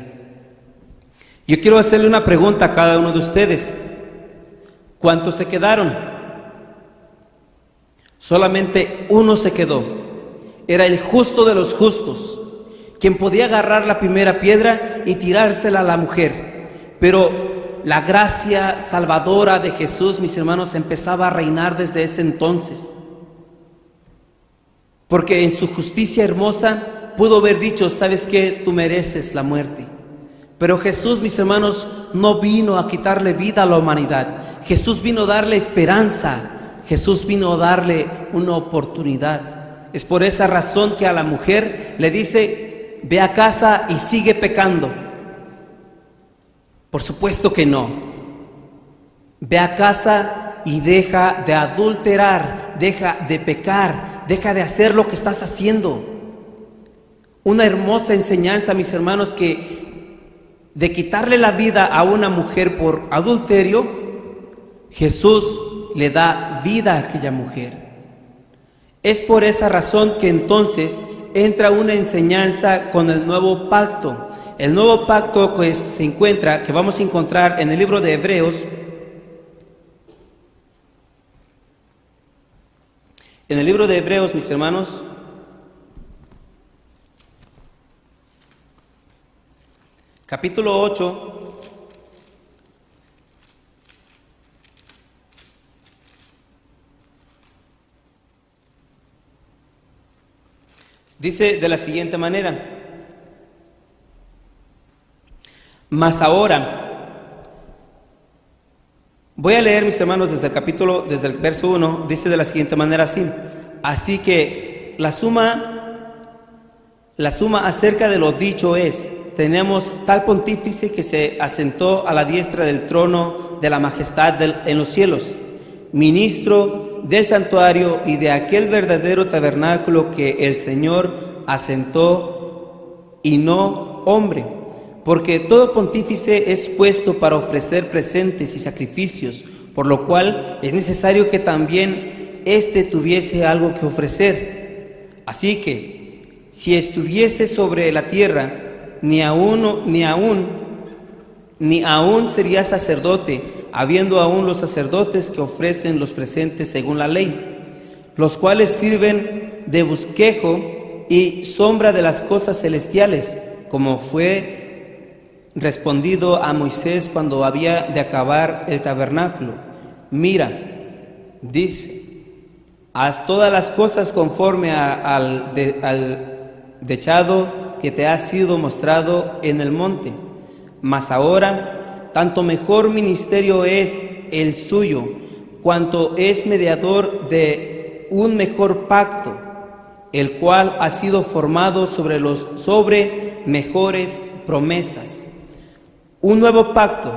Yo quiero hacerle una pregunta a cada uno de ustedes: ¿cuántos se quedaron? Solamente uno se quedó. Era el justo de los justos, quien podía agarrar la primera piedra y tirársela a la mujer. Pero la gracia salvadora de Jesús, mis hermanos, empezaba a reinar desde ese entonces, porque en su justicia hermosa pudo haber dicho: ¿sabes qué? Tú mereces la muerte. Pero Jesús, mis hermanos, no vino a quitarle vida a la humanidad. Jesús vino a darle esperanza. Jesús vino a darle una oportunidad. Es por esa razón que a la mujer le dice: ve a casa y sigue pecando. Por supuesto que no. Ve a casa y deja de adulterar, deja de pecar, deja de hacer lo que estás haciendo. Una hermosa enseñanza, mis hermanos, que de quitarle la vida a una mujer por adulterio, Jesús le da vida a aquella mujer. Es por esa razón que entonces entra una enseñanza con el nuevo pacto. El nuevo pacto que vamos a encontrar en el libro de Hebreos. En el libro de Hebreos, mis hermanos, capítulo 8, dice de la siguiente manera: mas ahora, voy a leer, mis hermanos, desde el verso 1, dice de la siguiente manera así: así que la suma acerca de lo dicho es: tenemos tal pontífice que se asentó a la diestra del trono de la majestad en los cielos, ministro del santuario y de aquel verdadero tabernáculo que el Señor asentó y no hombre. Porque todo pontífice es puesto para ofrecer presentes y sacrificios, por lo cual es necesario que también éste tuviese algo que ofrecer. Así que, si estuviese sobre la tierra, ni aún sería sacerdote, habiendo aún los sacerdotes que ofrecen los presentes según la ley, los cuales sirven de bosquejo y sombra de las cosas celestiales, como fue respondido a Moisés cuando había de acabar el tabernáculo: mira, dice, haz todas las cosas conforme al dechado que te ha sido mostrado en el monte. Mas ahora, tanto mejor ministerio es el suyo, cuanto es mediador de un mejor pacto, el cual ha sido formado sobre mejores promesas. Un nuevo pacto,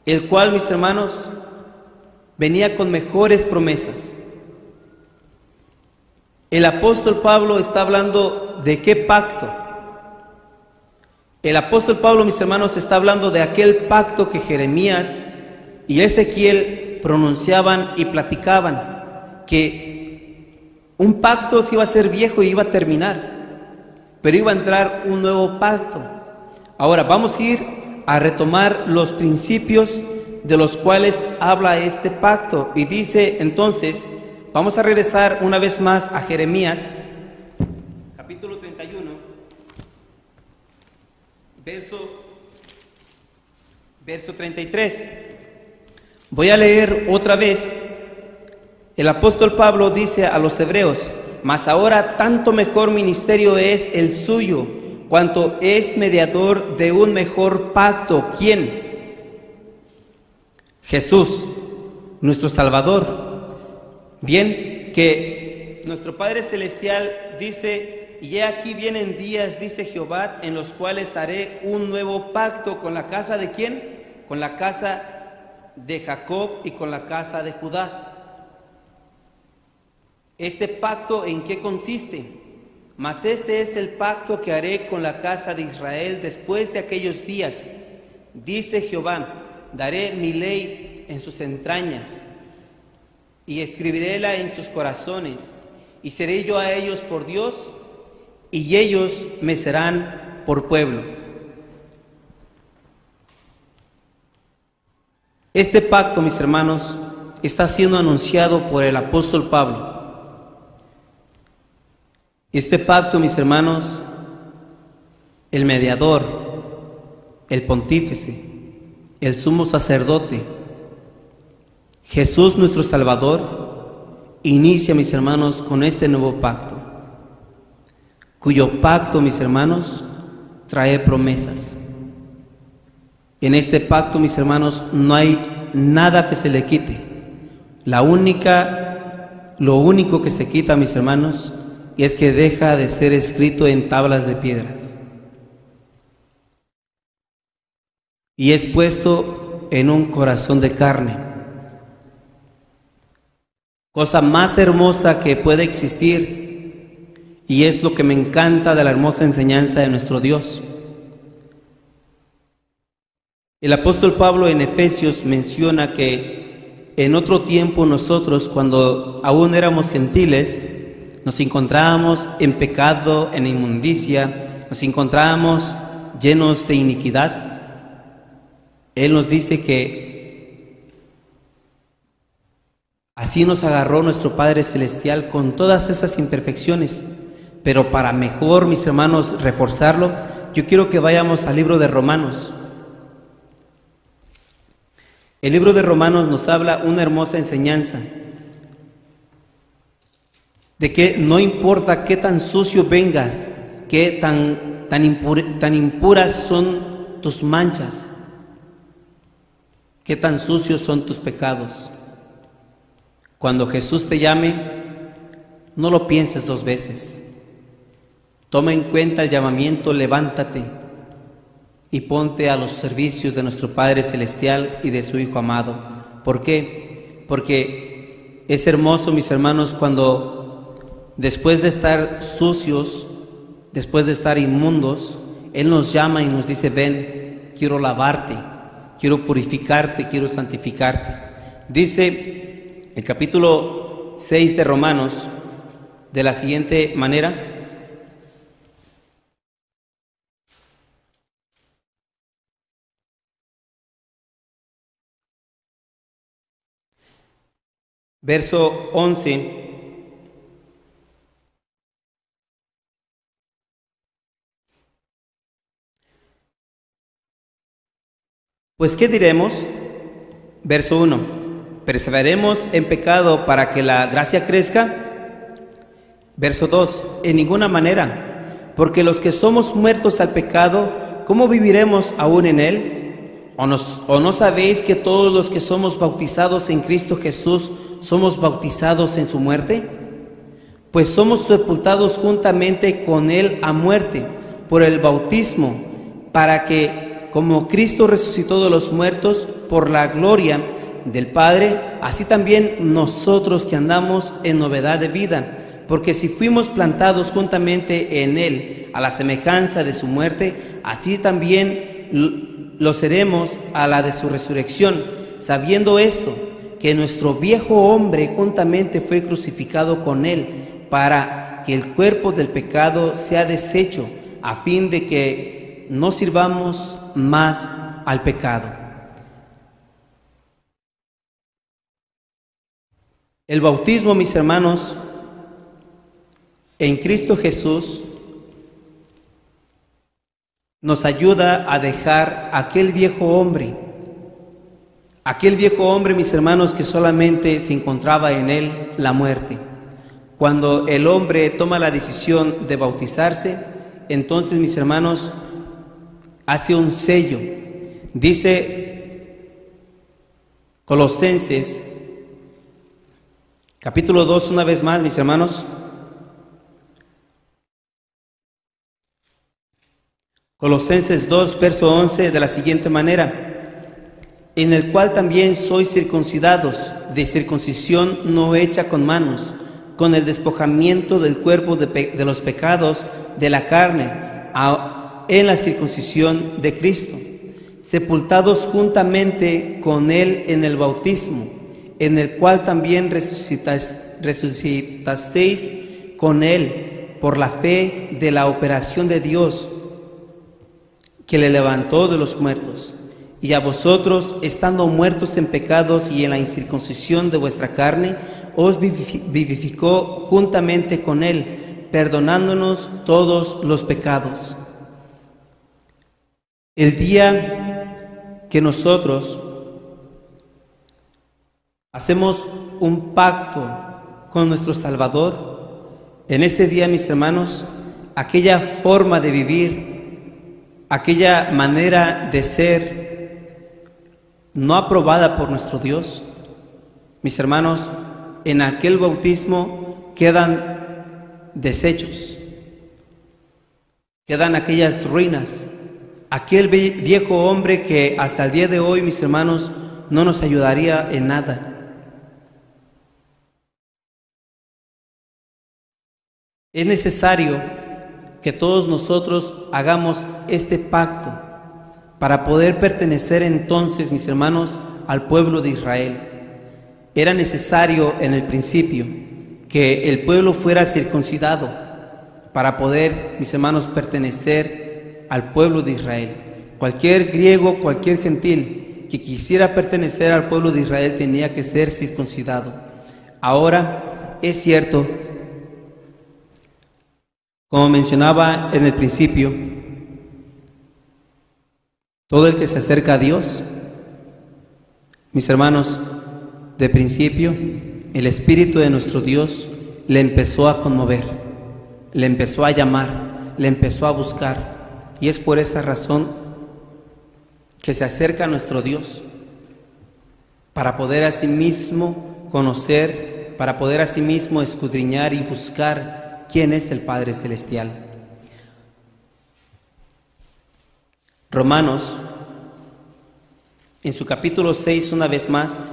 el cual, mis hermanos, venía con mejores promesas. El apóstol Pablo está hablando de qué pacto. El apóstol Pablo, mis hermanos, está hablando de aquel pacto que Jeremías y Ezequiel pronunciaban y platicaban, que un pacto se iba a ser viejo y iba a terminar, pero iba a entrar un nuevo pacto. Ahora vamos a ir a retomar los principios de los cuales habla este pacto. Y dice entonces, vamos a regresar una vez más a Jeremías, capítulo 31, verso 33. Voy a leer otra vez. El apóstol Pablo dice a los hebreos: mas ahora tanto mejor ministerio es el suyo, cuanto es mediador de un mejor pacto. ¿Quién? Jesús, nuestro Salvador. Bien, que nuestro Padre Celestial dice: y he aquí vienen días, dice Jehová, en los cuales haré un nuevo pacto con la casa de ¿quién? Con la casa de Jacob y con la casa de Judá. ¿Este pacto en qué consiste? Mas este es el pacto que haré con la casa de Israel después de aquellos días, dice Jehová: daré mi ley en sus entrañas y escribiréla en sus corazones, y seré yo a ellos por Dios, y ellos me serán por pueblo. Este pacto, mis hermanos, está siendo anunciado por el apóstol Pablo. Este pacto, mis hermanos, el mediador, el pontífice, el sumo sacerdote, Jesús nuestro Salvador, inicia, mis hermanos, con este nuevo pacto, cuyo pacto, mis hermanos, trae promesas. En este pacto, mis hermanos, no hay nada que se le quite. Lo único que se quita, mis hermanos, es que deja de ser escrito en tablas de piedras y es puesto en un corazón de carne. Cosa más hermosa que puede existir, y es lo que me encanta de la hermosa enseñanza de nuestro Dios. El apóstol Pablo en Efesios menciona que en otro tiempo nosotros, cuando aún éramos gentiles, nos encontrábamos en pecado, en inmundicia, nos encontrábamos llenos de iniquidad. Él nos dice que así nos agarró nuestro Padre Celestial con todas esas imperfecciones. Pero para mejor, mis hermanos, reforzarlo, yo quiero que vayamos al libro de Romanos. El libro de Romanos nos habla una hermosa enseñanza de que no importa qué tan sucio vengas, qué tan impuras son tus manchas, qué tan sucios son tus pecados. Cuando Jesús te llame, no lo pienses dos veces. Toma en cuenta el llamamiento, levántate y ponte a los servicios de nuestro Padre Celestial y de su Hijo amado. ¿Por qué? Porque es hermoso, mis hermanos, cuando después de estar sucios, después de estar inmundos, Él nos llama y nos dice: ven, quiero lavarte, quiero purificarte, quiero santificarte. Dice el capítulo 6 de Romanos de la siguiente manera: verso 11. Pues ¿qué diremos? Verso 1. ¿Perseveraremos en pecado para que la gracia crezca? Verso 2. En ninguna manera, porque los que somos muertos al pecado, ¿cómo viviremos aún en él? ¿O no sabéis que todos los que somos bautizados en Cristo Jesús somos bautizados en su muerte? Pues somos sepultados juntamente con él a muerte por el bautismo, para que, como Cristo resucitó de los muertos por la gloria del Padre, así también nosotros que andamos en novedad de vida. Porque si fuimos plantados juntamente en Él a la semejanza de su muerte, así también lo seremos a la de su resurrección, sabiendo esto, que nuestro viejo hombre juntamente fue crucificado con Él, para que el cuerpo del pecado sea deshecho, a fin de que no sirvamos más al pecado. El bautismo, mis hermanos, en Cristo Jesús nos ayuda a dejar aquel viejo hombre, mis hermanos, que solamente se encontraba en él la muerte. Cuando el hombre toma la decisión de bautizarse, entonces, mis hermanos, hace un sello. Dice Colosenses, capítulo 2, una vez más, mis hermanos. Colosenses 2, verso 11, de la siguiente manera: en el cual también sois circuncidados, de circuncisión no hecha con manos, con el despojamiento del cuerpo de los pecados de la carne, en la circuncisión de Cristo, sepultados juntamente con Él en el bautismo, en el cual también resucitasteis con Él por la fe de la operación de Dios, que le levantó de los muertos. Y a vosotros, estando muertos en pecados y en la incircuncisión de vuestra carne, os vivificó juntamente con Él, perdonándonos todos los pecados. El día que nosotros hacemos un pacto con nuestro Salvador, en ese día, mis hermanos, aquella forma de vivir, aquella manera de ser no aprobada por nuestro Dios, mis hermanos, en aquel bautismo quedan desechos, quedan aquellas ruinas, aquel viejo hombre que hasta el día de hoy, mis hermanos, no nos ayudaría en nada. Es necesario que todos nosotros hagamos este pacto para poder pertenecer entonces, mis hermanos, al pueblo de Israel. Era necesario en el principio que el pueblo fuera circuncidado para poder, mis hermanos, pertenecer al pueblo de Israel. Cualquier griego, cualquier gentil que quisiera pertenecer al pueblo de Israel tenía que ser circuncidado. Ahora, es cierto, como mencionaba en el principio, todo el que se acerca a Dios, mis hermanos, de principio, el Espíritu de nuestro Dios le empezó a conmover, le empezó a llamar, le empezó a buscar, y es por esa razón que se acerca a nuestro Dios, para poder asimismo conocer, para poder asimismo escudriñar y buscar quién es el Padre Celestial. Romanos, en su capítulo 6, una vez más,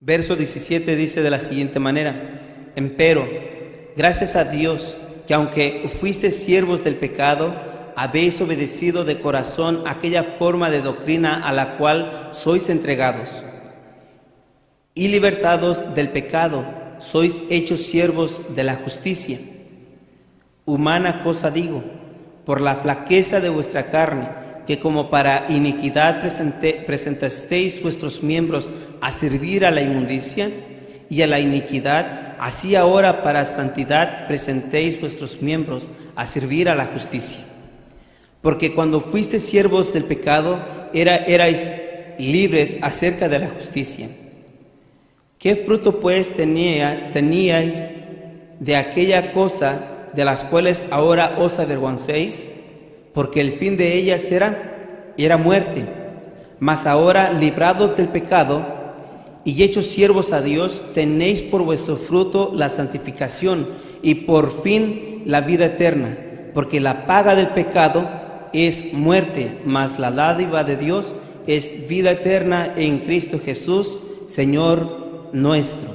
verso 17 dice de la siguiente manera: empero, gracias a Dios, que aunque fuisteis siervos del pecado, habéis obedecido de corazón aquella forma de doctrina a la cual sois entregados, y libertados del pecado, sois hechos siervos de la justicia. Humana cosa digo, por la flaqueza de vuestra carne, que como para iniquidad presentasteis vuestros miembros a servir a la inmundicia y a la iniquidad, así ahora para santidad presentéis vuestros miembros a servir a la justicia. Porque cuando fuisteis siervos del pecado, erais libres acerca de la justicia. ¿Qué fruto pues teníais de aquella cosa de las cuales ahora os avergoncéis? Porque el fin de ellas era muerte. Mas ahora, librados del pecado y hechos siervos a Dios, tenéis por vuestro fruto la santificación y por fin la vida eterna. Porque la paga del pecado es muerte, mas la dádiva de Dios es vida eterna en Cristo Jesús, Señor nuestro.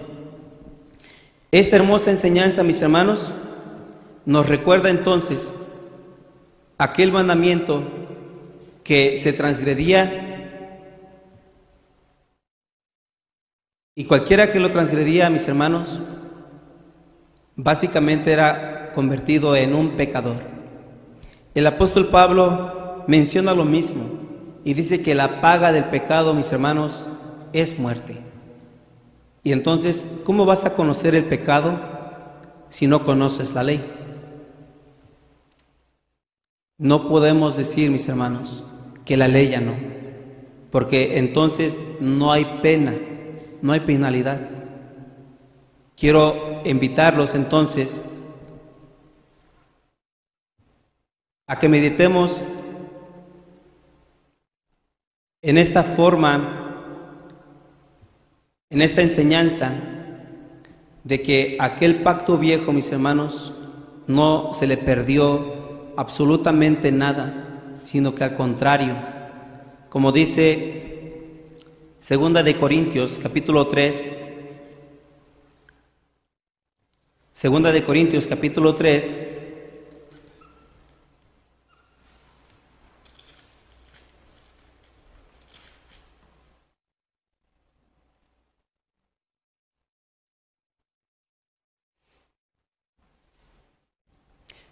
Esta hermosa enseñanza, mis hermanos, nos recuerda entonces aquel mandamiento que se transgredía, y cualquiera que lo transgredía, mis hermanos, básicamente era convertido en un pecador. El apóstol Pablo menciona lo mismo y dice que la paga del pecado, mis hermanos, es muerte. Y entonces, ¿cómo vas a conocer el pecado si no conoces la ley? No podemos decir, mis hermanos, que la ley ya no, porque entonces no hay pena, no hay penalidad. Quiero invitarlos entonces a que meditemos en esta forma, en esta enseñanza de que aquel pacto viejo, mis hermanos, no se le perdió absolutamente nada, sino que al contrario, como dice Segunda de Corintios, capítulo 3, Segunda de Corintios, capítulo 3,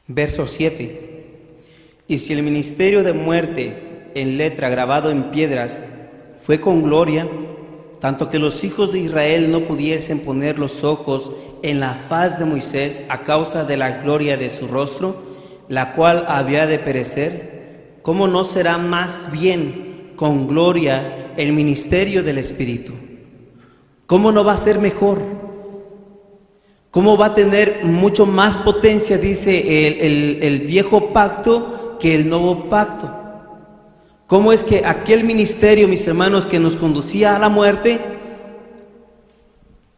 verso 7. Y si el ministerio de muerte en letra grabado en piedras fue con gloria, tanto que los hijos de Israel no pudiesen poner los ojos en la faz de Moisés a causa de la gloria de su rostro, la cual había de perecer, ¿cómo no será más bien con gloria el ministerio del Espíritu? ¿Cómo no va a ser mejor? ¿Cómo va a tener mucho más potencia, dice el viejo pacto, que el nuevo pacto? ¿Cómo es que aquel ministerio, mis hermanos, que nos conducía a la muerte,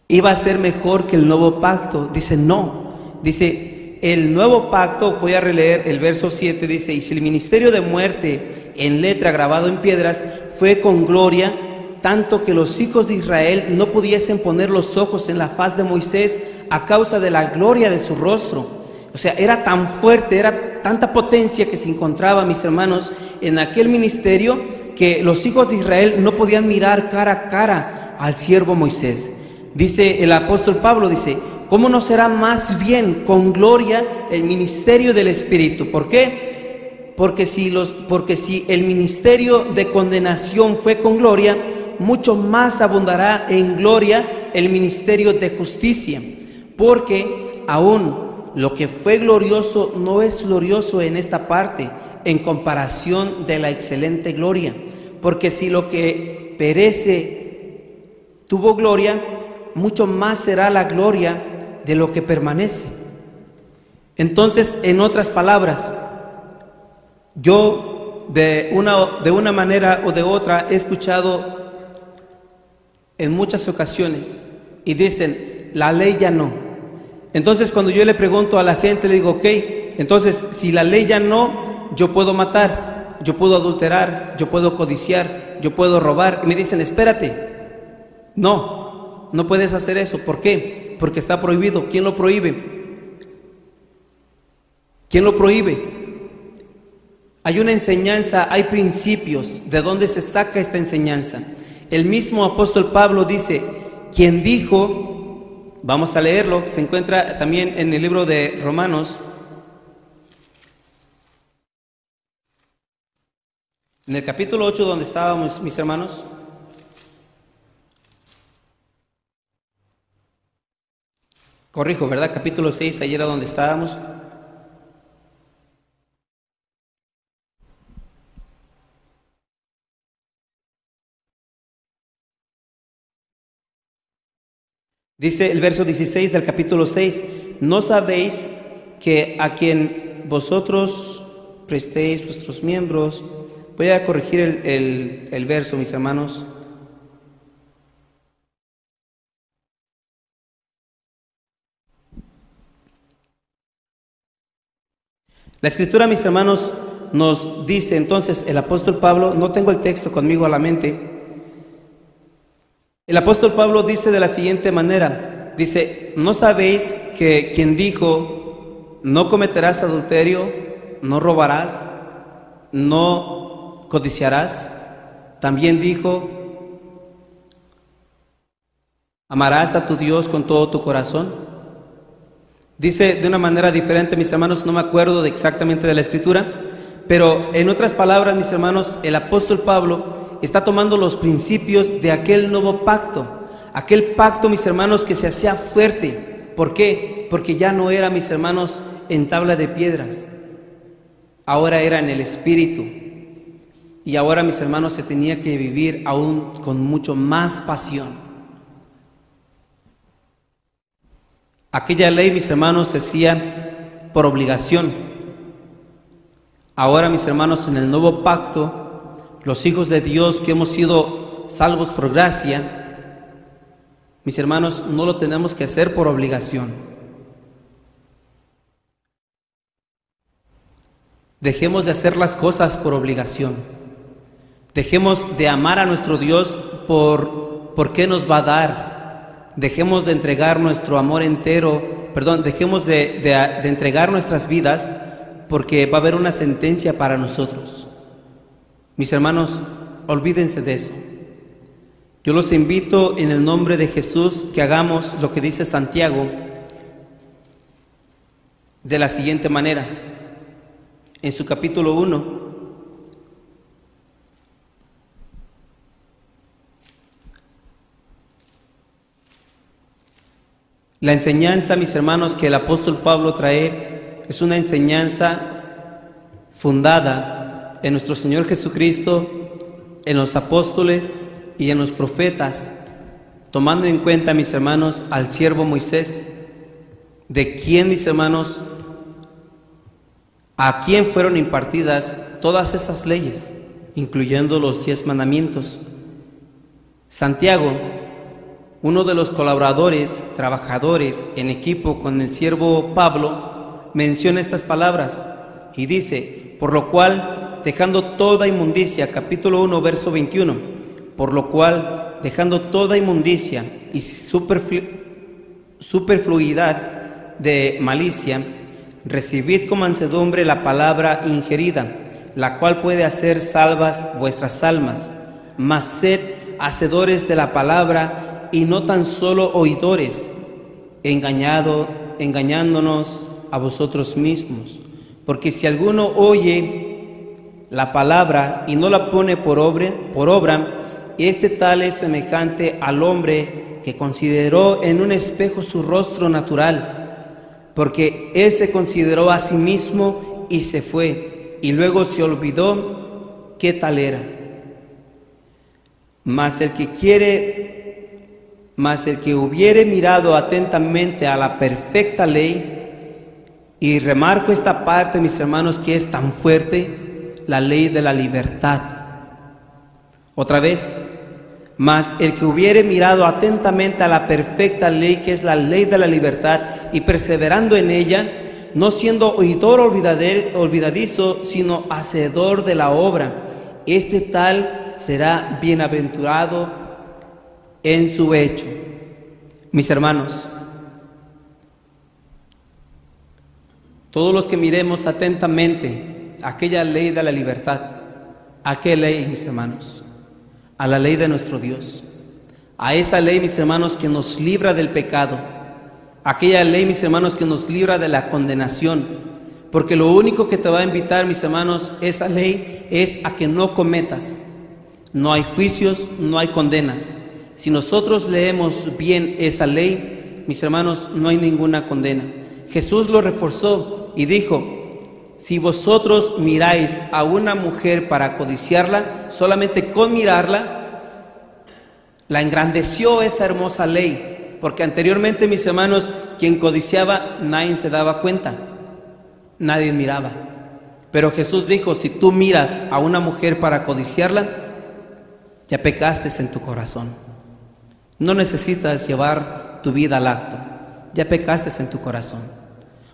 iba a ser mejor que el nuevo pacto? Dice, no. Dice, el nuevo pacto, voy a releer el verso 7, dice, y si el ministerio de muerte en letra grabado en piedras fue con gloria, tanto que los hijos de Israel no pudiesen poner los ojos en la faz de Moisés a causa de la gloria de su rostro. O sea, era tan fuerte, era tanta potencia que se encontraba, mis hermanos, en aquel ministerio, que los hijos de Israel no podían mirar cara a cara al siervo Moisés. Dice el apóstol Pablo, dice, ¿cómo no será más bien con gloria el ministerio del Espíritu? ¿Por qué? Porque si el ministerio de condenación fue con gloria, mucho más abundará en gloria el ministerio de justicia. Porque aún lo que fue glorioso no es glorioso en esta parte, en comparación de la excelente gloria. Porque si lo que perece tuvo gloria, mucho más será la gloria de lo que permanece. Entonces, en otras palabras, yo de una manera o de otra he escuchado en muchas ocasiones y dicen, la ley ya no. Entonces, cuando yo le pregunto a la gente, le digo, ok, entonces si la ley ya no, yo puedo matar, yo puedo adulterar, yo puedo codiciar, yo puedo robar. Y me dicen, espérate, no puedes hacer eso. ¿Por qué? Porque está prohibido. ¿Quién lo prohíbe? ¿Quién lo prohíbe? Hay una enseñanza, hay principios. ¿De dónde se saca esta enseñanza? El mismo apóstol Pablo dice, quien dijo... Vamos a leerlo, se encuentra también en el libro de Romanos, en el capítulo 8 donde estábamos, mis hermanos. Corrijo, ¿verdad? Capítulo 6, ayer era donde estábamos. Dice el verso 16 del capítulo 6, ¿no sabéis que a quien vosotros prestéis vuestros miembros? Voy a corregir el verso, mis hermanos. La escritura, mis hermanos, nos dice entonces el apóstol Pablo, no tengo el texto conmigo a la mente. El apóstol Pablo dice de la siguiente manera, dice, ¿no sabéis que quien dijo, no cometerás adulterio, no robarás, no codiciarás? También dijo, amarás a tu Dios con todo tu corazón. Dice de una manera diferente, mis hermanos, no me acuerdo exactamente de la escritura, pero en otras palabras, mis hermanos, el apóstol Pablo está tomando los principios de aquel nuevo pacto, aquel pacto, mis hermanos, que se hacía fuerte. ¿Por qué? Porque ya no era, mis hermanos, en tabla de piedras, ahora era en el Espíritu, y ahora, mis hermanos, se tenía que vivir aún con mucho más pasión. Aquella ley, mis hermanos, se hacía por obligación. Ahora, mis hermanos, en el nuevo pacto, los hijos de Dios que hemos sido salvos por gracia, mis hermanos, no lo tenemos que hacer por obligación. Dejemos de hacer las cosas por obligación. Dejemos de amar a nuestro Dios por qué nos va a dar. Dejemos de entregar nuestro amor entero, dejemos de entregar nuestras vidas porque va a haber una sentencia para nosotros. Mis hermanos, olvídense de eso. Yo los invito en el nombre de Jesús que hagamos lo que dice Santiago de la siguiente manera. En su capítulo 1, la enseñanza, mis hermanos, que el apóstol Pablo trae es una enseñanza fundada en nuestro Señor Jesucristo, en los apóstoles y en los profetas, tomando en cuenta, mis hermanos, al siervo Moisés, de quien, mis hermanos, a quien fueron impartidas todas esas leyes, incluyendo los 10 mandamientos. Santiago, uno de los colaboradores, trabajadores en equipo con el siervo Pablo, menciona estas palabras y dice: por lo cual, dejando toda inmundicia, capítulo 1, verso 21, por lo cual, dejando toda inmundicia y superfluidad de malicia, recibid con mansedumbre la palabra ingerida, la cual puede hacer salvas vuestras almas, mas sed hacedores de la palabra y no tan solo oidores, engañándonos a vosotros mismos. Porque si alguno oye la palabra y no la pone por obra, este tal es semejante al hombre que consideró en un espejo su rostro natural, porque él se consideró a sí mismo y se fue, y luego se olvidó qué tal era. Mas el que hubiere mirado atentamente a la perfecta ley, y remarco esta parte, mis hermanos, que es tan fuerte, la ley de la libertad. Otra vez, mas el que hubiere mirado atentamente a la perfecta ley, que es la ley de la libertad, y perseverando en ella, no siendo oidor olvidadizo, sino hacedor de la obra, este tal será bienaventurado en su hecho. Mis hermanos, todos los que miremos atentamente aquella ley de la libertad, ¿a qué ley, mis hermanos? A la ley de nuestro Dios, a esa ley, mis hermanos, que nos libra del pecado, aquella ley, mis hermanos, que nos libra de la condenación, porque lo único que te va a invitar, mis hermanos, esa ley es a que no cometas. No hay juicios, no hay condenas. Si nosotros leemos bien esa ley, mis hermanos, no hay ninguna condena. Jesús lo reforzó y dijo: si vosotros miráis a una mujer para codiciarla, solamente con mirarla, la engrandeció esa hermosa ley, porque anteriormente, mis hermanos, quien codiciaba, nadie se daba cuenta, nadie miraba. Pero Jesús dijo: si tú miras a una mujer para codiciarla, ya pecaste en tu corazón. No necesitas llevar tu vida al acto, ya pecaste en tu corazón.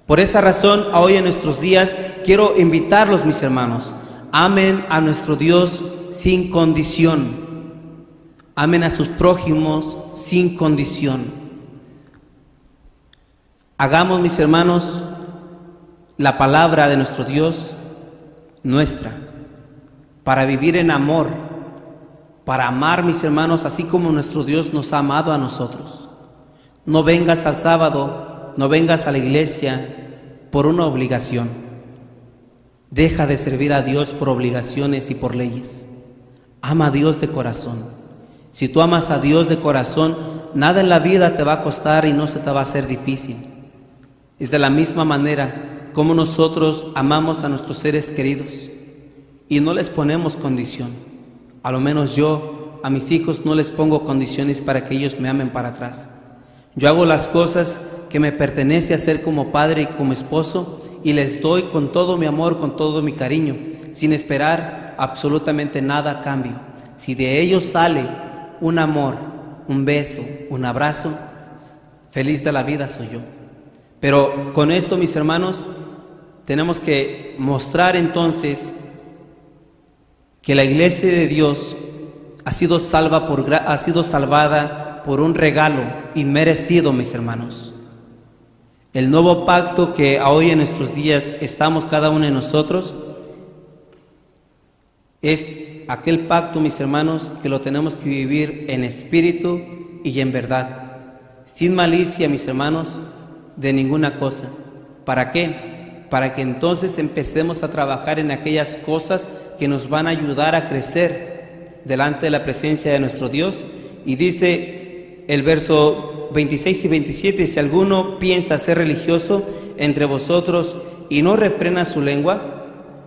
Por esa razón, hoy en nuestros días, quiero invitarlos, mis hermanos, amen a nuestro Dios sin condición, amen a sus prójimos sin condición. Hagamos, mis hermanos, la palabra de nuestro Dios nuestra, para vivir en amor, para amar, mis hermanos, así como nuestro Dios nos ha amado a nosotros. No vengas al sábado no vengas a la iglesia por una obligación. Deja de servir a Dios por obligaciones y por leyes. Ama a Dios de corazón. Si tú amas a Dios de corazón, nada en la vida te va a costar y no se te va a hacer difícil. Es de la misma manera como nosotros amamos a nuestros seres queridos y no les ponemos condición. A lo menos yo a mis hijos no les pongo condiciones para que ellos me amen para atrás. Yo hago las cosas que me pertenece hacer como padre y como esposo y les doy con todo mi amor, con todo mi cariño, sin esperar absolutamente nada a cambio. Si de ellos sale un amor, un beso, un abrazo, feliz de la vida soy yo. Pero con esto, mis hermanos, tenemos que mostrar entonces que la iglesia de Dios ha sido salvada por un regalo inmerecido, mis hermanos. El nuevo pacto que hoy en nuestros días estamos cada uno de nosotros es aquel pacto, mis hermanos, que lo tenemos que vivir en espíritu y en verdad, sin malicia, mis hermanos, de ninguna cosa. ¿Para qué? Para que entonces empecemos a trabajar en aquellas cosas que nos van a ayudar a crecer delante de la presencia de nuestro Dios. Y dice el verso 26 y 27, si alguno piensa ser religioso entre vosotros y no refrena su lengua,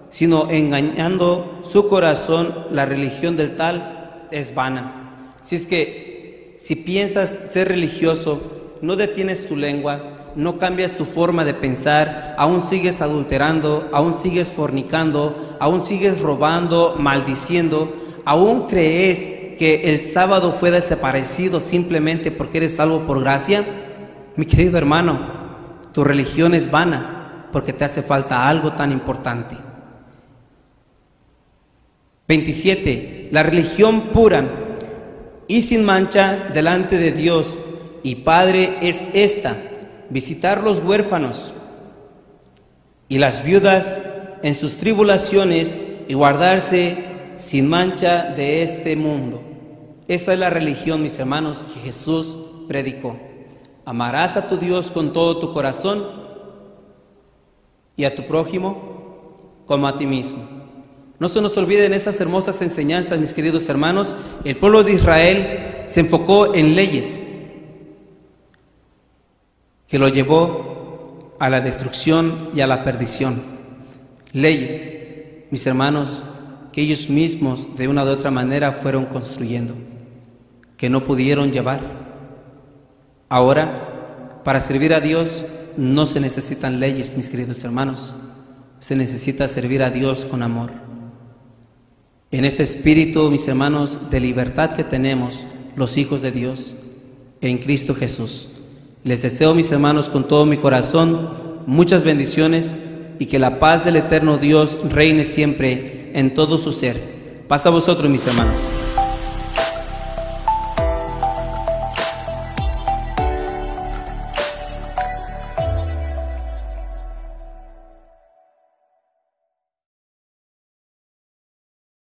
sino engañando su corazón, la religión del tal es vana. Si es que si piensas ser religioso, no detienes tu lengua, no cambias tu forma de pensar, aún sigues adulterando, aún sigues fornicando, aún sigues robando, maldiciendo, aún crees que el sábado fue desaparecido simplemente porque eres salvo por gracia, mi querido hermano, tu religión es vana porque te hace falta algo tan importante. 27. La religión pura y sin mancha delante de Dios y Padre es esta: visitar los huérfanos y las viudas en sus tribulaciones y guardarse sin mancha de este mundo. Esa es la religión, mis hermanos, que Jesús predicó. Amarás a tu Dios con todo tu corazón y a tu prójimo como a ti mismo. No se nos olviden esas hermosas enseñanzas, mis queridos hermanos. El pueblo de Israel se enfocó en leyes que lo llevó a la destrucción y a la perdición. Leyes, mis hermanos, que ellos mismos de una u otra manera fueron construyendo, que no pudieron llevar. Ahora, para servir a Dios no se necesitan leyes, mis queridos hermanos. Se necesita servir a Dios con amor. En ese espíritu, mis hermanos, de libertad que tenemos los hijos de Dios en Cristo Jesús. Les deseo, mis hermanos, con todo mi corazón, muchas bendiciones y que la paz del eterno Dios reine siempre en todo su ser. Paz a vosotros, mis hermanos.